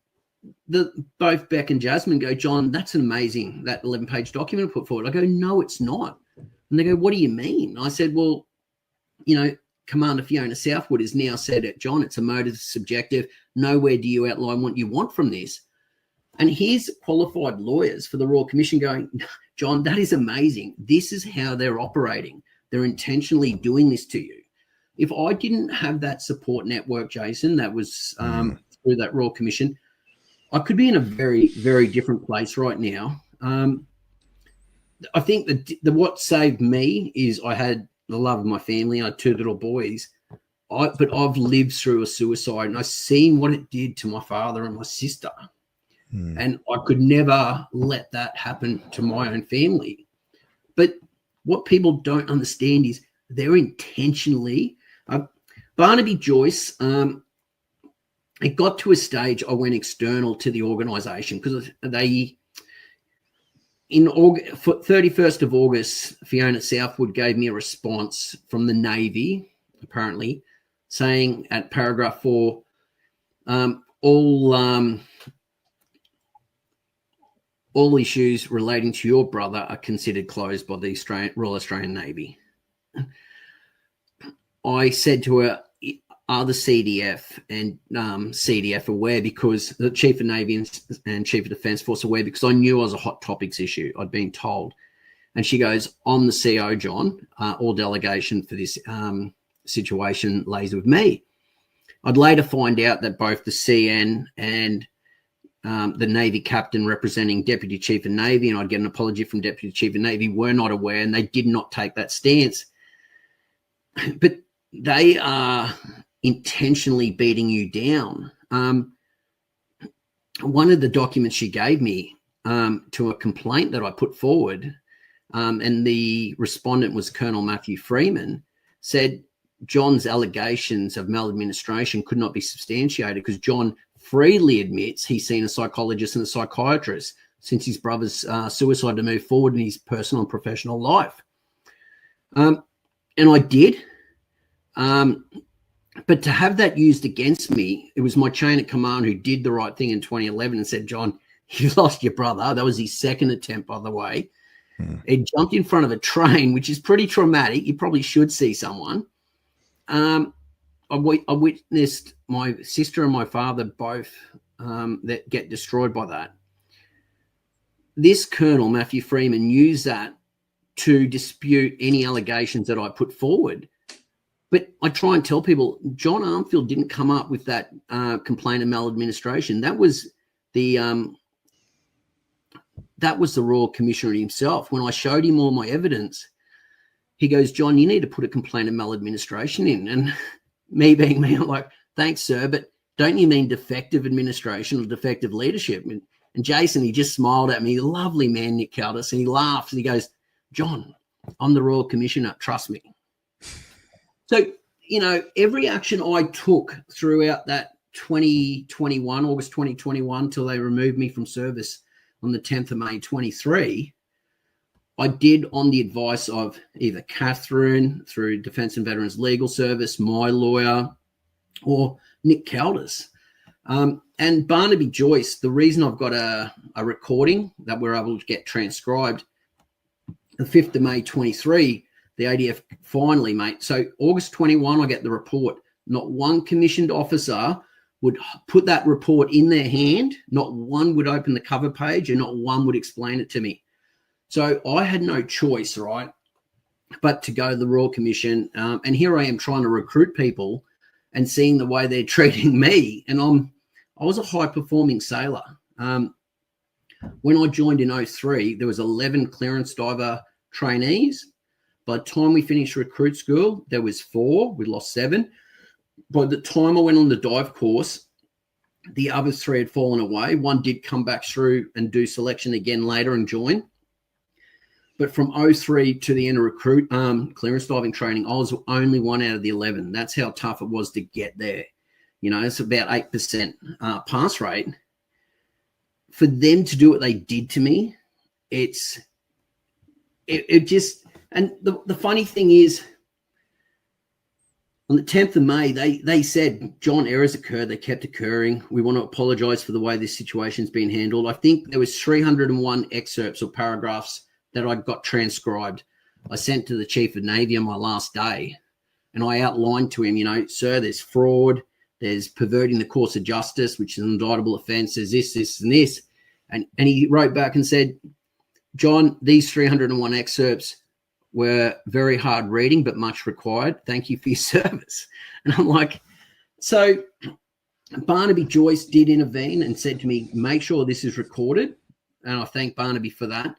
S7: both Beck and Jasmine go, John, that's an amazing, that 11-page document put forward. I go, no, it's not. And they go, what do you mean? I said, well, Commander Fiona Southwood has now said it, John, it's emotive, subjective. Nowhere do you outline what you want from this. And here's qualified lawyers for the Royal Commission going, John, that is amazing. This is how they're operating. They're intentionally doing this to you. If I didn't have that support network, Jason, that was through that Royal Commission, I could be in a very, very different place right now. I think that what saved me is I had the love of my family. I had 2 little boys. But I've lived through a suicide, and I've seen what it did to my father and my sister. And I could never let that happen to my own family. But what people don't understand is they're intentionally Barnaby Joyce, it got to a stage I went external to the organisation, because in 31st of August, Fiona Southwood gave me a response from the Navy, apparently, saying at paragraph 4, all issues relating to your brother are considered closed by the Royal Australian Navy. I said to her, are the CDF and CDF aware, because the Chief of Navy and Chief of Defence Force aware, because I knew I was a hot topics issue, I'd been told. And she goes, I'm the CO, John. All delegation for this situation lays with me. I'd later find out that both the CN and the Navy captain representing Deputy Chief of Navy, and I'd get an apology from Deputy Chief of Navy, were not aware, and they did not take that stance. But they are intentionally beating you down. One of the documents she gave me to a complaint that I put forward, and the respondent was Colonel Matthew Freeman, said John's allegations of maladministration could not be substantiated because John freely admits he's seen a psychologist and a psychiatrist since his brother's suicide to move forward in his personal and professional life. And I did. But to have that used against me, it was my chain of command who did the right thing in 2011 and said, John, you lost your brother. That was his second attempt, by the way. He jumped in front of a train, which is pretty traumatic. You probably should see someone. I witnessed my sister and my father both that get destroyed by that. This Colonel, Matthew Freeman, used that to dispute any allegations that I put forward. But I try and tell people, John Armfield didn't come up with that complaint of maladministration. That was the Royal Commissioner himself. When I showed him all my evidence, he goes, John, you need to put a complaint of maladministration in. And me being me, I'm like, thanks, sir, but don't you mean defective administration or defective leadership? And Jason, he just smiled at me, lovely man, Nick Caldus, and he laughs and he goes, John, I'm the Royal Commissioner, trust me. So, you know, every action I took throughout that 2021, August 2021, till they removed me from service on the 10th of May 23, I did on the advice of either Catherine through Defence and Veterans Legal Service, my lawyer, or Nick Caldus. And Barnaby Joyce, the reason I've got a recording that we're able to get transcribed, the 5th of May 23, the ADF finally, mate. So August 21, I get the report. Not one commissioned officer would put that report in their hand. Not one would open the cover page and not one would explain it to me. So I had no choice, right, but to go to the Royal Commission. And here I am trying to recruit people and seeing the way they're treating me. And I was a high-performing sailor. When I joined in 03, there was 11 clearance diver trainees. By the time we finished recruit school, there was 4. We lost 7. By the time I went on the dive course, the other 3 had fallen away. One did come back through and do selection again later and join. But from 03 to the end of recruit clearance diving training, I was only 1 out of the 11. That's how tough it was to get there. You know, it's about 8% pass rate. For them to do what they did to me, it just... And the funny thing is, on the 10th of May, they said, John, errors occurred. They kept occurring. We want to apologise for the way this situation's been handled. I think there was 301 excerpts or paragraphs that I got transcribed. I sent to the Chief of Navy on my last day, and I outlined to him, you know, sir, there's fraud, there's perverting the course of justice, which is an indictable offence, there's this, and this. And he wrote back and said, John, these 301 excerpts were very hard reading, but much required. Thank you for your service. And I'm like, so Barnaby Joyce did intervene and said to me, make sure this is recorded. And I thank Barnaby for that.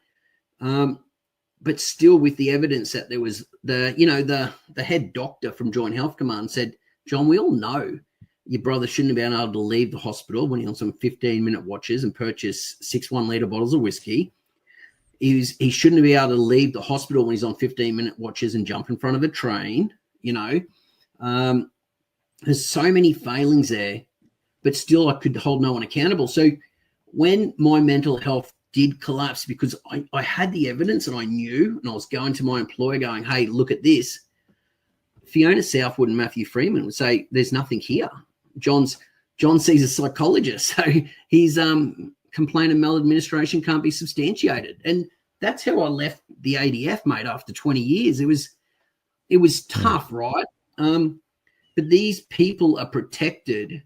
S7: But still with the evidence that there was the head doctor from Joint Health Command said, John, we all know your brother shouldn't have been able to leave the hospital when he was on some 15-minute watches and purchase 6 1-litre bottles of whiskey. He shouldn't be able to leave the hospital when he's on 15-minute watches and jump in front of a train, you know. There's so many failings there, but still I could hold no one accountable. So when my mental health did collapse, because I had the evidence and I knew, and I was going to my employer going, hey, look at this. Fiona Southwood and Matthew Freeman would say, there's nothing here. John sees a psychologist, so his complaint of maladministration can't be substantiated. And that's how I left the ADF, mate, after 20 years. It was tough, right? But these people are protected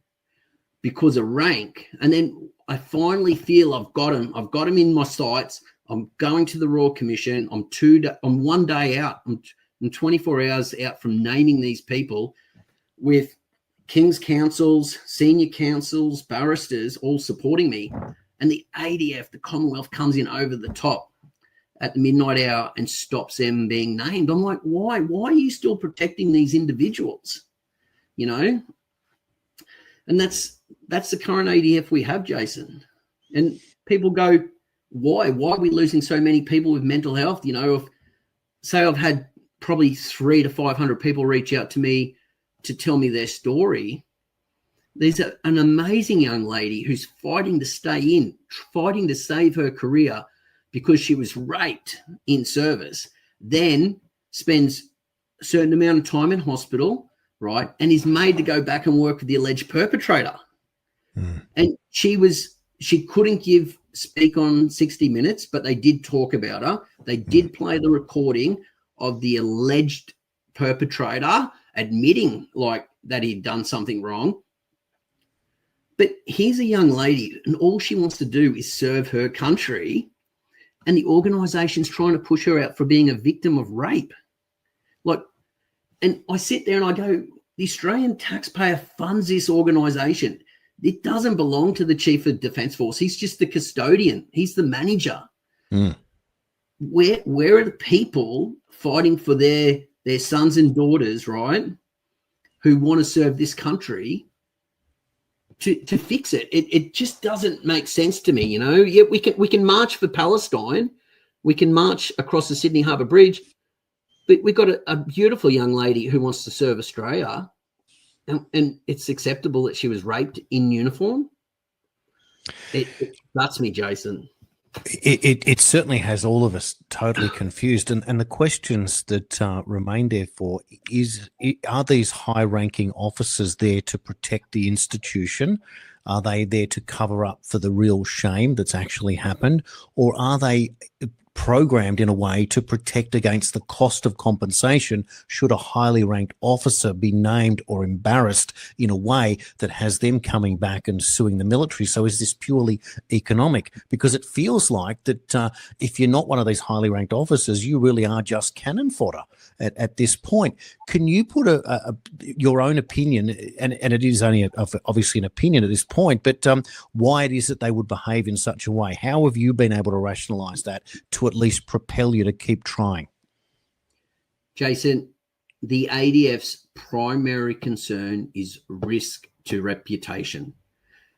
S7: because of rank. And then I finally feel I've got them in my sights. I'm going to the Royal Commission. I'm 1 day out. I'm 24 hours out from naming these people with King's councils, senior councils, barristers, all supporting me. And the ADF, the Commonwealth, comes in over the top at the midnight hour and stops them being named. I'm like, why? Why are you still protecting these individuals? You know? And that's the current ADF we have, Jason. And people go, why? Why are we losing so many people with mental health? You know, say I've had probably 300 to 500 people reach out to me to tell me their story. There's an amazing young lady who's fighting to stay in, fighting to save her career because she was raped in service, then spends a certain amount of time in hospital, right, and is made to go back and work with the alleged perpetrator. And she couldn't speak on 60 Minutes, but they did talk about her. They did play the recording of the alleged perpetrator admitting like that he'd done something wrong. But here's a young lady, and all she wants to do is serve her country, and the organisation's trying to push her out for being a victim of rape. Like, and I sit there and I go, the Australian taxpayer funds this organisation. It doesn't belong to the Chief of Defence Force. He's just the custodian. He's the manager. Where are the people fighting for their sons and daughters, right, who want to serve this country to fix it? It just doesn't make sense to me, you know. Yeah, we can march for Palestine. We can march across the Sydney Harbour Bridge. But we've got a beautiful young lady who wants to serve Australia, and it's acceptable that she was raped in uniform. It nuts me, Jason.
S1: It certainly has all of us totally confused. And the questions that remain therefore are these high-ranking officers there to protect the institution? Are they there to cover up for the real shame that's actually happened? Or are they programmed in a way to protect against the cost of compensation should a highly ranked officer be named or embarrassed in a way that has them coming back and suing the military? So is this purely economic? Because it feels like that if you're not one of these highly ranked officers, you really are just cannon fodder at this point. Can you put your own opinion, and it is only obviously an opinion at this point, but why it is that they would behave in such a way? How have you been able to rationalise that to at least propel you to keep trying?
S7: Jason, the ADF's primary concern is risk to reputation.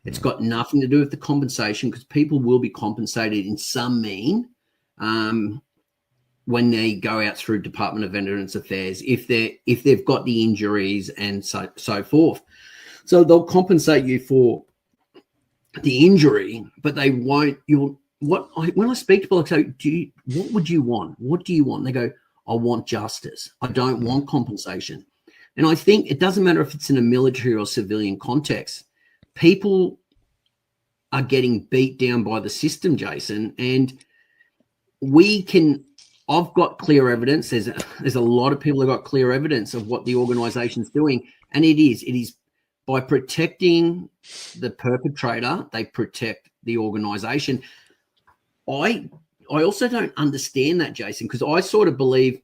S7: It's got nothing to do with the compensation, because people will be compensated in some mean when they go out through Department of Veterans Affairs, if they've got the injuries and so forth. So they'll compensate you for the injury, but they won't. When I speak to people, I say, what would you want? What do you want? They go, I want justice. I don't want compensation. And I think it doesn't matter if it's in a military or civilian context. People are getting beat down by the system, Jason, and I've got clear evidence. There's a lot of people who got clear evidence of what the organisation's doing, and it is by protecting the perpetrator, they protect the organisation. I also don't understand that, Jason, because I sort of believe,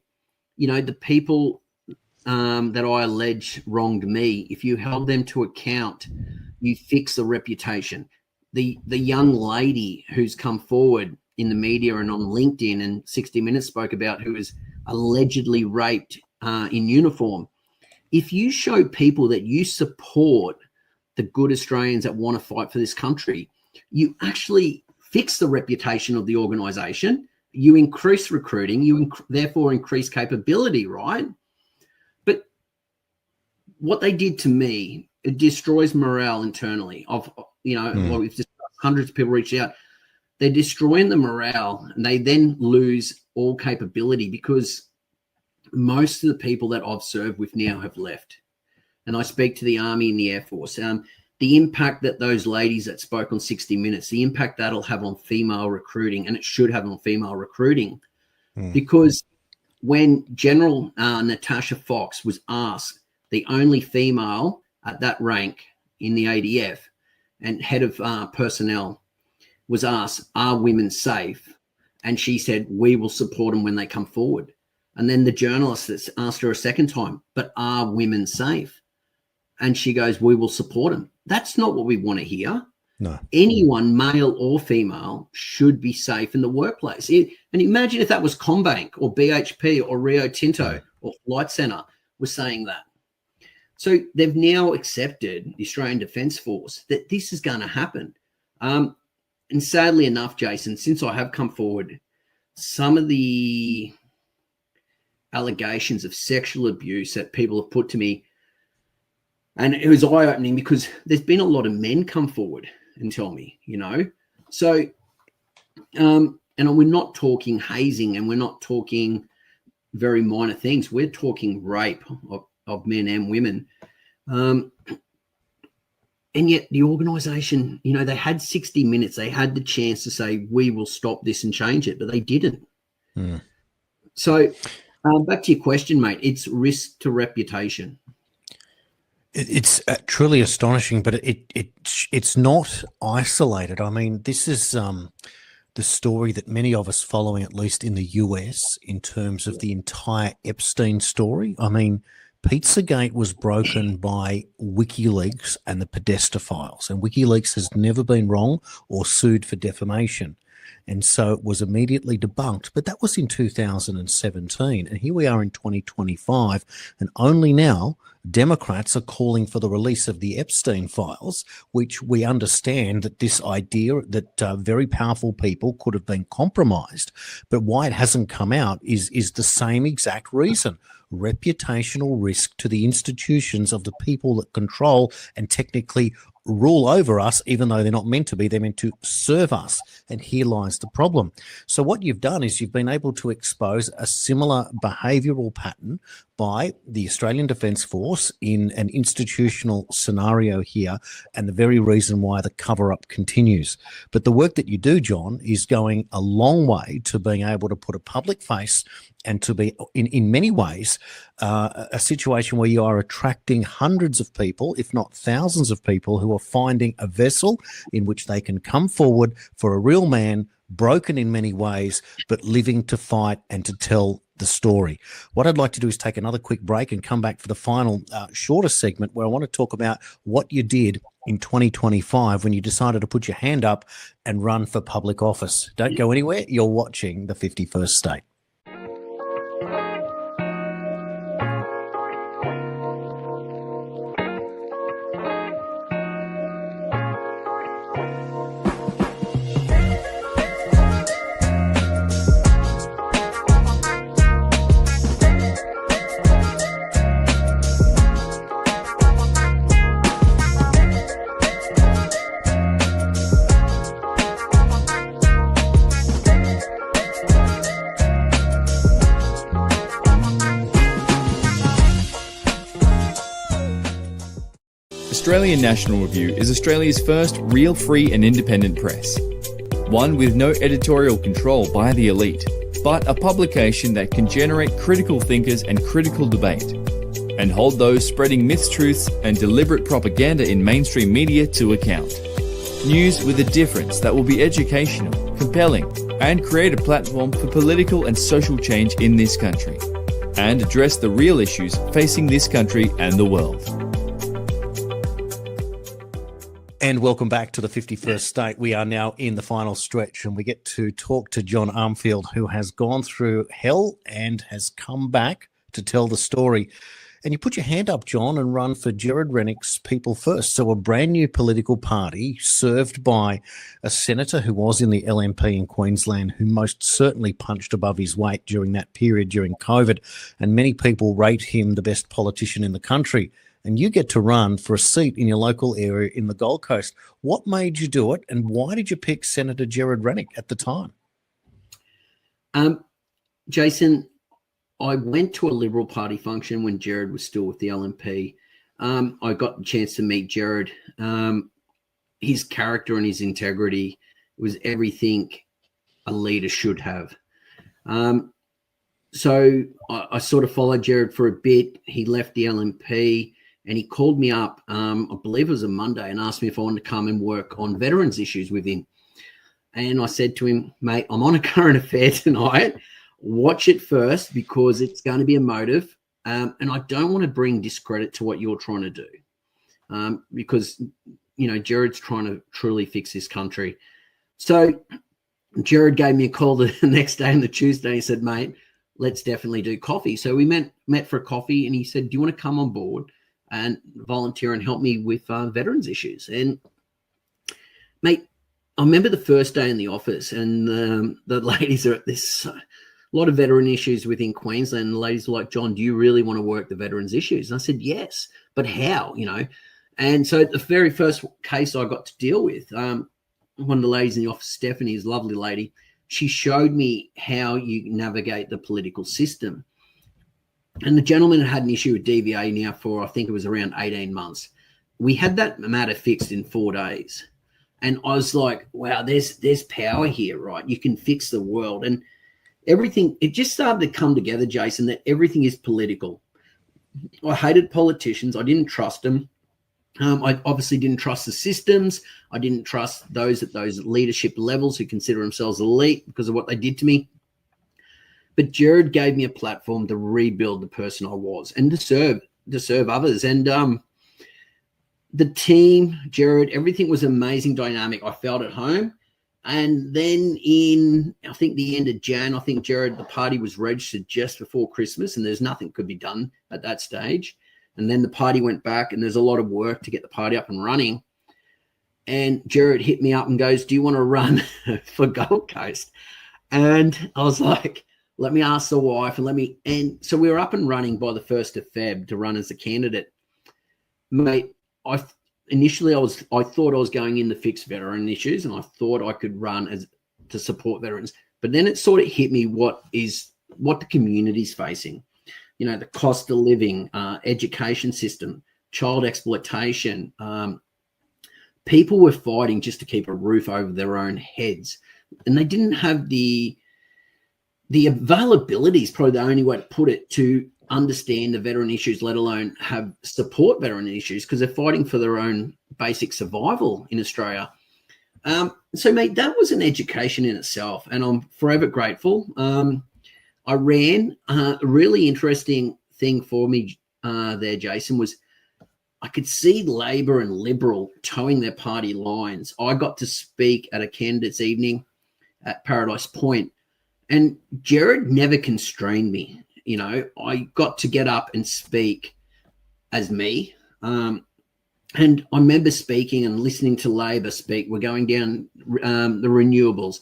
S7: you know, the people that I allege wronged me, if you held them to account, you fix the reputation. The young lady who's come forward in the media and on LinkedIn and 60 Minutes spoke about, who was allegedly raped in uniform. If you show people that you support the good Australians that want to fight for this country, you actually fix the reputation of the organisation, you increase recruiting, you therefore increase capability, right? But what they did to me, it destroys morale internally. What we've discussed, hundreds of people reached out. They're destroying the morale, and they then lose all capability, because most of the people that I've served with now have left. And I speak to the Army and the Air Force. The impact that those ladies that spoke on 60 Minutes, the impact that'll have on female recruiting, and it should have on female recruiting, because when General Natasha Fox was asked, the only female at that rank in the ADF and head of personnel, was asked, are women safe? And she said, we will support them when they come forward. And then the journalist that's asked her a second time, but are women safe? And she goes, we will support him. That's not what we want to hear.
S1: No.
S7: Anyone, male or female, should be safe in the workplace. And imagine if that was Combank or BHP or Rio Tinto or Flight Centre was saying that. So they've now accepted the Australian Defence Force that this is going to happen. And sadly enough, Jason, since I have come forward, some of the allegations of sexual abuse that people have put to me, and it was eye-opening because there's been a lot of men come forward and tell me, So, and we're not talking hazing, and we're not talking very minor things. We're talking rape of men and women. And yet the organisation, they had 60 minutes. They had the chance to say, we will stop this and change it, but they didn't.
S1: Mm.
S7: So back to your question, mate, it's risk to reputation.
S1: It's truly astonishing, but it's not isolated. I mean, this is the story that many of us following, at least in the US, in terms of the entire Epstein story. I mean, Pizzagate was broken by WikiLeaks and the Podesta files, and WikiLeaks has never been wrong or sued for defamation. And so it was immediately debunked. But that was in 2017. And here we are in 2025. And only now Democrats are calling for the release of the Epstein files, which we understand that this idea that very powerful people could have been compromised. But why it hasn't come out is the same exact reason. Reputational risk to the institutions of the people that control and technically rule over us, even though they're not meant to be. They're meant to serve us. And here lies the problem. So what you've done is you've been able to expose a similar behavioural pattern by the Australian Defence Force in an institutional scenario here, and the very reason why the cover-up continues. But the work that you do, John, is going a long way to being able to put a public face and to be, in many ways, a situation where you are attracting hundreds of people, if not thousands of people, who are finding a vessel in which they can come forward for a real man, broken in many ways, but living to fight and to tell the story. What I'd like to do is take another quick break and come back for the final shorter segment, where I want to talk about what you did in 2025 when you decided to put your hand up and run for public office. Don't go anywhere. You're watching The 51st State.
S8: Australian National Review is Australia's first real free and independent press. One with no editorial control by the elite, but a publication that can generate critical thinkers and critical debate, and hold those spreading mistruths and deliberate propaganda in mainstream media to account. News with a difference that will be educational, compelling, and create a platform for political and social change in this country, and address the real issues facing this country and the world.
S1: And welcome back to the 51st State. We are now in the final stretch, and we get to talk to John Armfield, who has gone through hell and has come back to tell the story. And you put your hand up, John, and run for Gerard Rennick's People First. So a brand new political party served by a senator who was in the LNP in Queensland, who most certainly punched above his weight during that period during COVID. And many people rate him the best politician in the country. And you get to run for a seat in your local area in the Gold Coast. What made you do it, and why did you pick Senator Gerard Rennick at the time?
S7: Jason, I went to a Liberal Party function when Gerard was still with the LNP. I got the chance to meet Gerard. His character and his integrity was everything a leader should have. So I sort of followed Gerard for a bit. He left the LNP. And he called me up, I believe it was a Monday, and asked me if I wanted to come and work on veterans issues with him. And I said to him, mate, I'm on a current affair tonight. Watch it first, because it's going to be emotive. And I don't want to bring discredit to what you're trying to do. because, Jared's trying to truly fix this country. So Jared gave me a call the next day on the Tuesday. He said, mate, let's definitely do coffee. So we met for a coffee, and he said, do you want to come on board and volunteer and help me with veterans issues? And, mate, I remember the first day in the office, and the ladies are at this a lot of veteran issues within Queensland. And the ladies were like, John, do you really want to work the veterans issues? And I said, yes, but how, And so the very first case I got to deal with, one of the ladies in the office, Stephanie, is a lovely lady. She showed me how you navigate the political system. And the gentleman had an issue with DVA now for, I think it was around 18 months. We had that matter fixed in 4 days. And I was like, wow, there's power here, right? You can fix the world. And everything, it just started to come together, Jason, that everything is political. I hated politicians. I didn't trust them. I obviously didn't trust the systems. I didn't trust those at those leadership levels who consider themselves elite because of what they did to me. But Jared gave me a platform to rebuild the person I was and to serve others. And the team, Jared, everything was amazing, dynamic. I felt at home. And then in, I think, the end of Jan, I think, Jared, the party was registered just before Christmas, and there's nothing could be done at that stage. And then the party went back, and there's a lot of work to get the party up and running. And Jared hit me up and goes, do you want to run for Gold Coast? And I was like, let me ask the wife and so we were up and running by the 1st of Feb to run as a candidate. Mate, I thought I was going in to fix veteran issues, and I thought I could run to support veterans. But then it sort of hit me what the community's facing. The cost of living, education system, child exploitation. People were fighting just to keep a roof over their own heads, and they didn't have the availability, is probably the only way to put it, to understand the veteran issues, let alone have support veteran issues, because they're fighting for their own basic survival in Australia. So, mate, that was an education in itself, and I'm forever grateful. I ran a really interesting thing for me there, Jason, was I could see Labor and Liberal towing their party lines. I got to speak at a candidates evening at Paradise Point, and Jared never constrained me. I got to get up and speak as me. And I remember speaking and listening to Labor speak. We're going down the renewables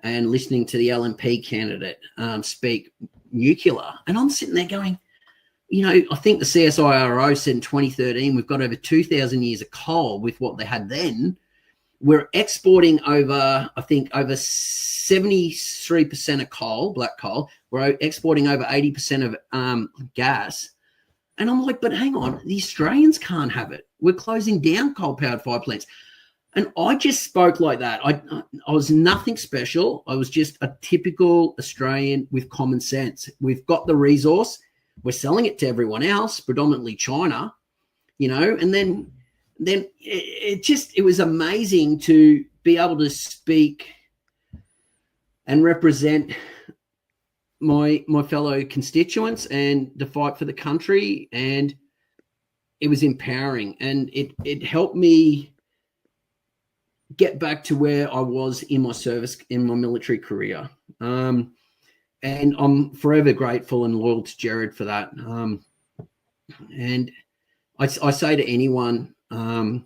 S7: and listening to the LNP candidate speak nuclear. And I'm sitting there going, I think the CSIRO said in 2013, we've got over 2,000 years of coal with what they had then. We're exporting over 73% of coal, black coal. We're exporting over 80% of gas. And I'm like, but hang on, the Australians can't have it. We're closing down coal-powered fire plants. And I just spoke like that. I was nothing special. I was just a typical Australian with common sense. We've got the resource. We're selling it to everyone else, predominantly China, and then it was amazing to be able to speak and represent my fellow constituents and to fight for the country. And it was empowering, and it helped me get back to where I was in my service, in my military career. And I'm forever grateful and loyal to Jared for that. And I say to anyone who,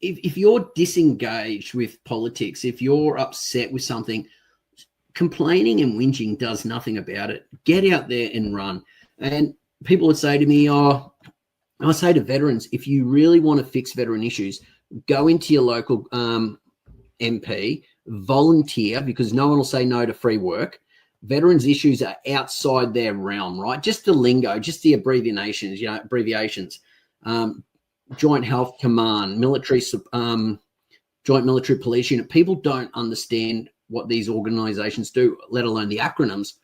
S7: if you're disengaged with politics, if you're upset with something, complaining and whinging does nothing about it. Get out there and run. And people would say to me, I say to veterans, if you really want to fix veteran issues, go into your local MP, volunteer, because no one will say no to free work. Veterans issues are outside their realm, right? Just the lingo, just the abbreviations, Joint Health Command, military, Joint Military Police Unit. People don't understand what these organizations do, let alone the acronyms.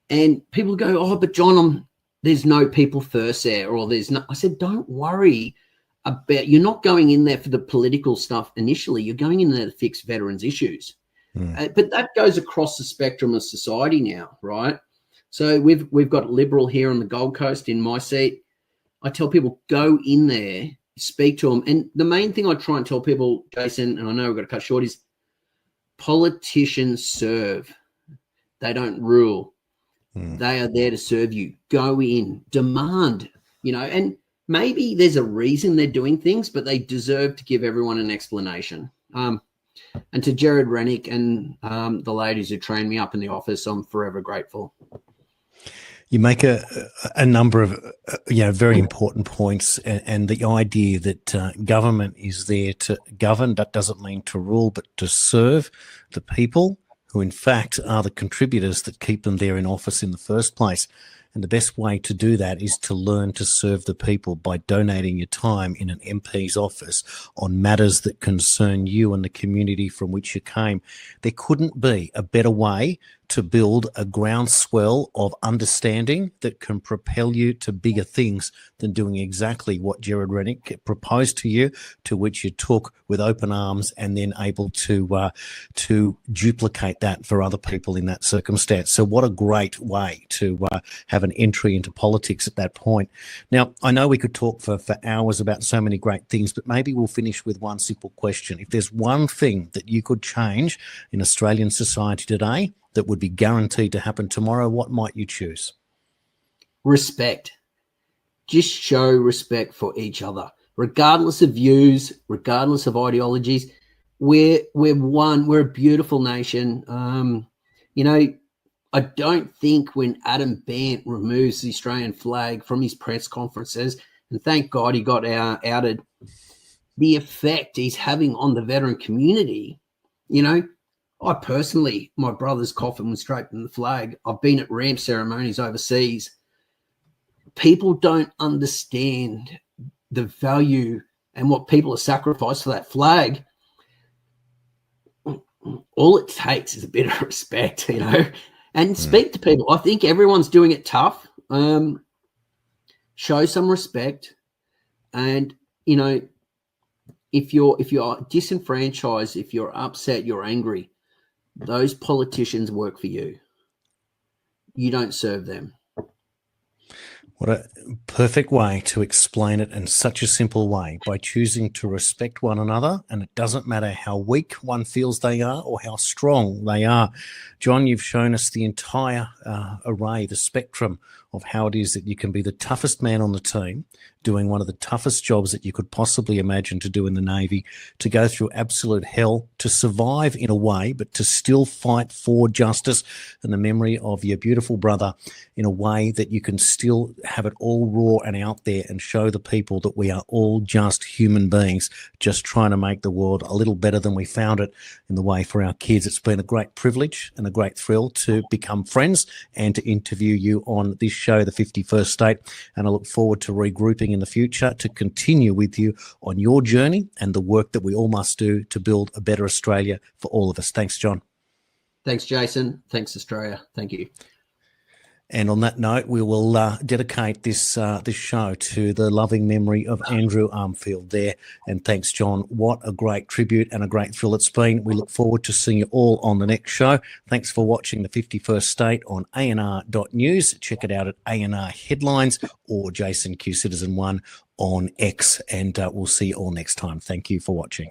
S7: And people go, oh, but John, there's no people first there, or there's no. I said, don't worry about, you're not going in there for the political stuff initially. You're going in there to fix veterans issues. But that goes across the spectrum of society now, right? So we've got Liberal here on the Gold Coast in my seat. I tell people, go in there, speak to them. And the main thing I try and tell people, Jason, and I know we've got to cut short, is politicians serve. They don't rule. They are there to serve you. Go in, demand, and maybe there's a reason they're doing things, but they deserve to give everyone an explanation. And to Jared Rennick and the ladies who trained me up in the office, I'm forever grateful.
S1: You make a number of very important points, and the idea that government is there to govern. That doesn't mean to rule, but to serve the people who in fact are the contributors that keep them there in office in the first place. And the best way to do that is to learn to serve the people by donating your time in an MP's office on matters that concern you and the community from which you came. There couldn't be a better way to build a groundswell of understanding that can propel you to bigger things than doing exactly what Jared Rennick proposed to you, to which you took with open arms and then able to duplicate that for other people in that circumstance. So what a great way to have an entry into politics at that point. Now, I know we could talk for hours about so many great things, but maybe we'll finish with one simple question. If there's one thing that you could change in Australian society today that would be guaranteed to happen tomorrow, what might you choose?
S7: Respect. Just show respect for each other, regardless of views, regardless of ideologies. We're one. We're a beautiful nation. I don't think when Adam Bant removes the Australian flag from his press conferences, and thank God he got outed, the effect he's having on the veteran community, I personally, my brother's coffin was draped in the flag. I've been at ramp ceremonies overseas. People don't understand the value and what people have sacrificed for that flag. All it takes is a bit of respect, and speak to people. I think everyone's doing it tough. Show some respect. And, if you're disenfranchised, if you're upset, you're angry, those politicians work for you. You don't serve them.
S1: What a perfect way to explain it in such a simple way, by choosing to respect one another. And it doesn't matter how weak one feels they are or how strong they are. John, you've shown us the entire array, the spectrum of how it is that you can be the toughest man on the team, doing one of the toughest jobs that you could possibly imagine to do in the Navy, to go through absolute hell, to survive in a way, but to still fight for justice and the memory of your beautiful brother in a way that you can still have it all raw and out there and show the people that we are all just human beings, just trying to make the world a little better than we found it in the way for our kids. It's been a great privilege and a great thrill to become friends and to interview you on this show, The 51st State. And I look forward to regrouping in the future to continue with you on your journey and the work that we all must do to build a better Australia for all of us. Thanks, John.
S7: Thanks, Jason. Thanks, Australia. Thank you.
S1: And on that note, we will dedicate this show to the loving memory of Andrew Armfield there. And thanks, John. What a great tribute and a great thrill it's been. We look forward to seeing you all on the next show. Thanks for watching The 51st State on ANR.news. Check it out at ANR Headlines or Jason Q Citizen 1 on X. And we'll see you all next time. Thank you for watching.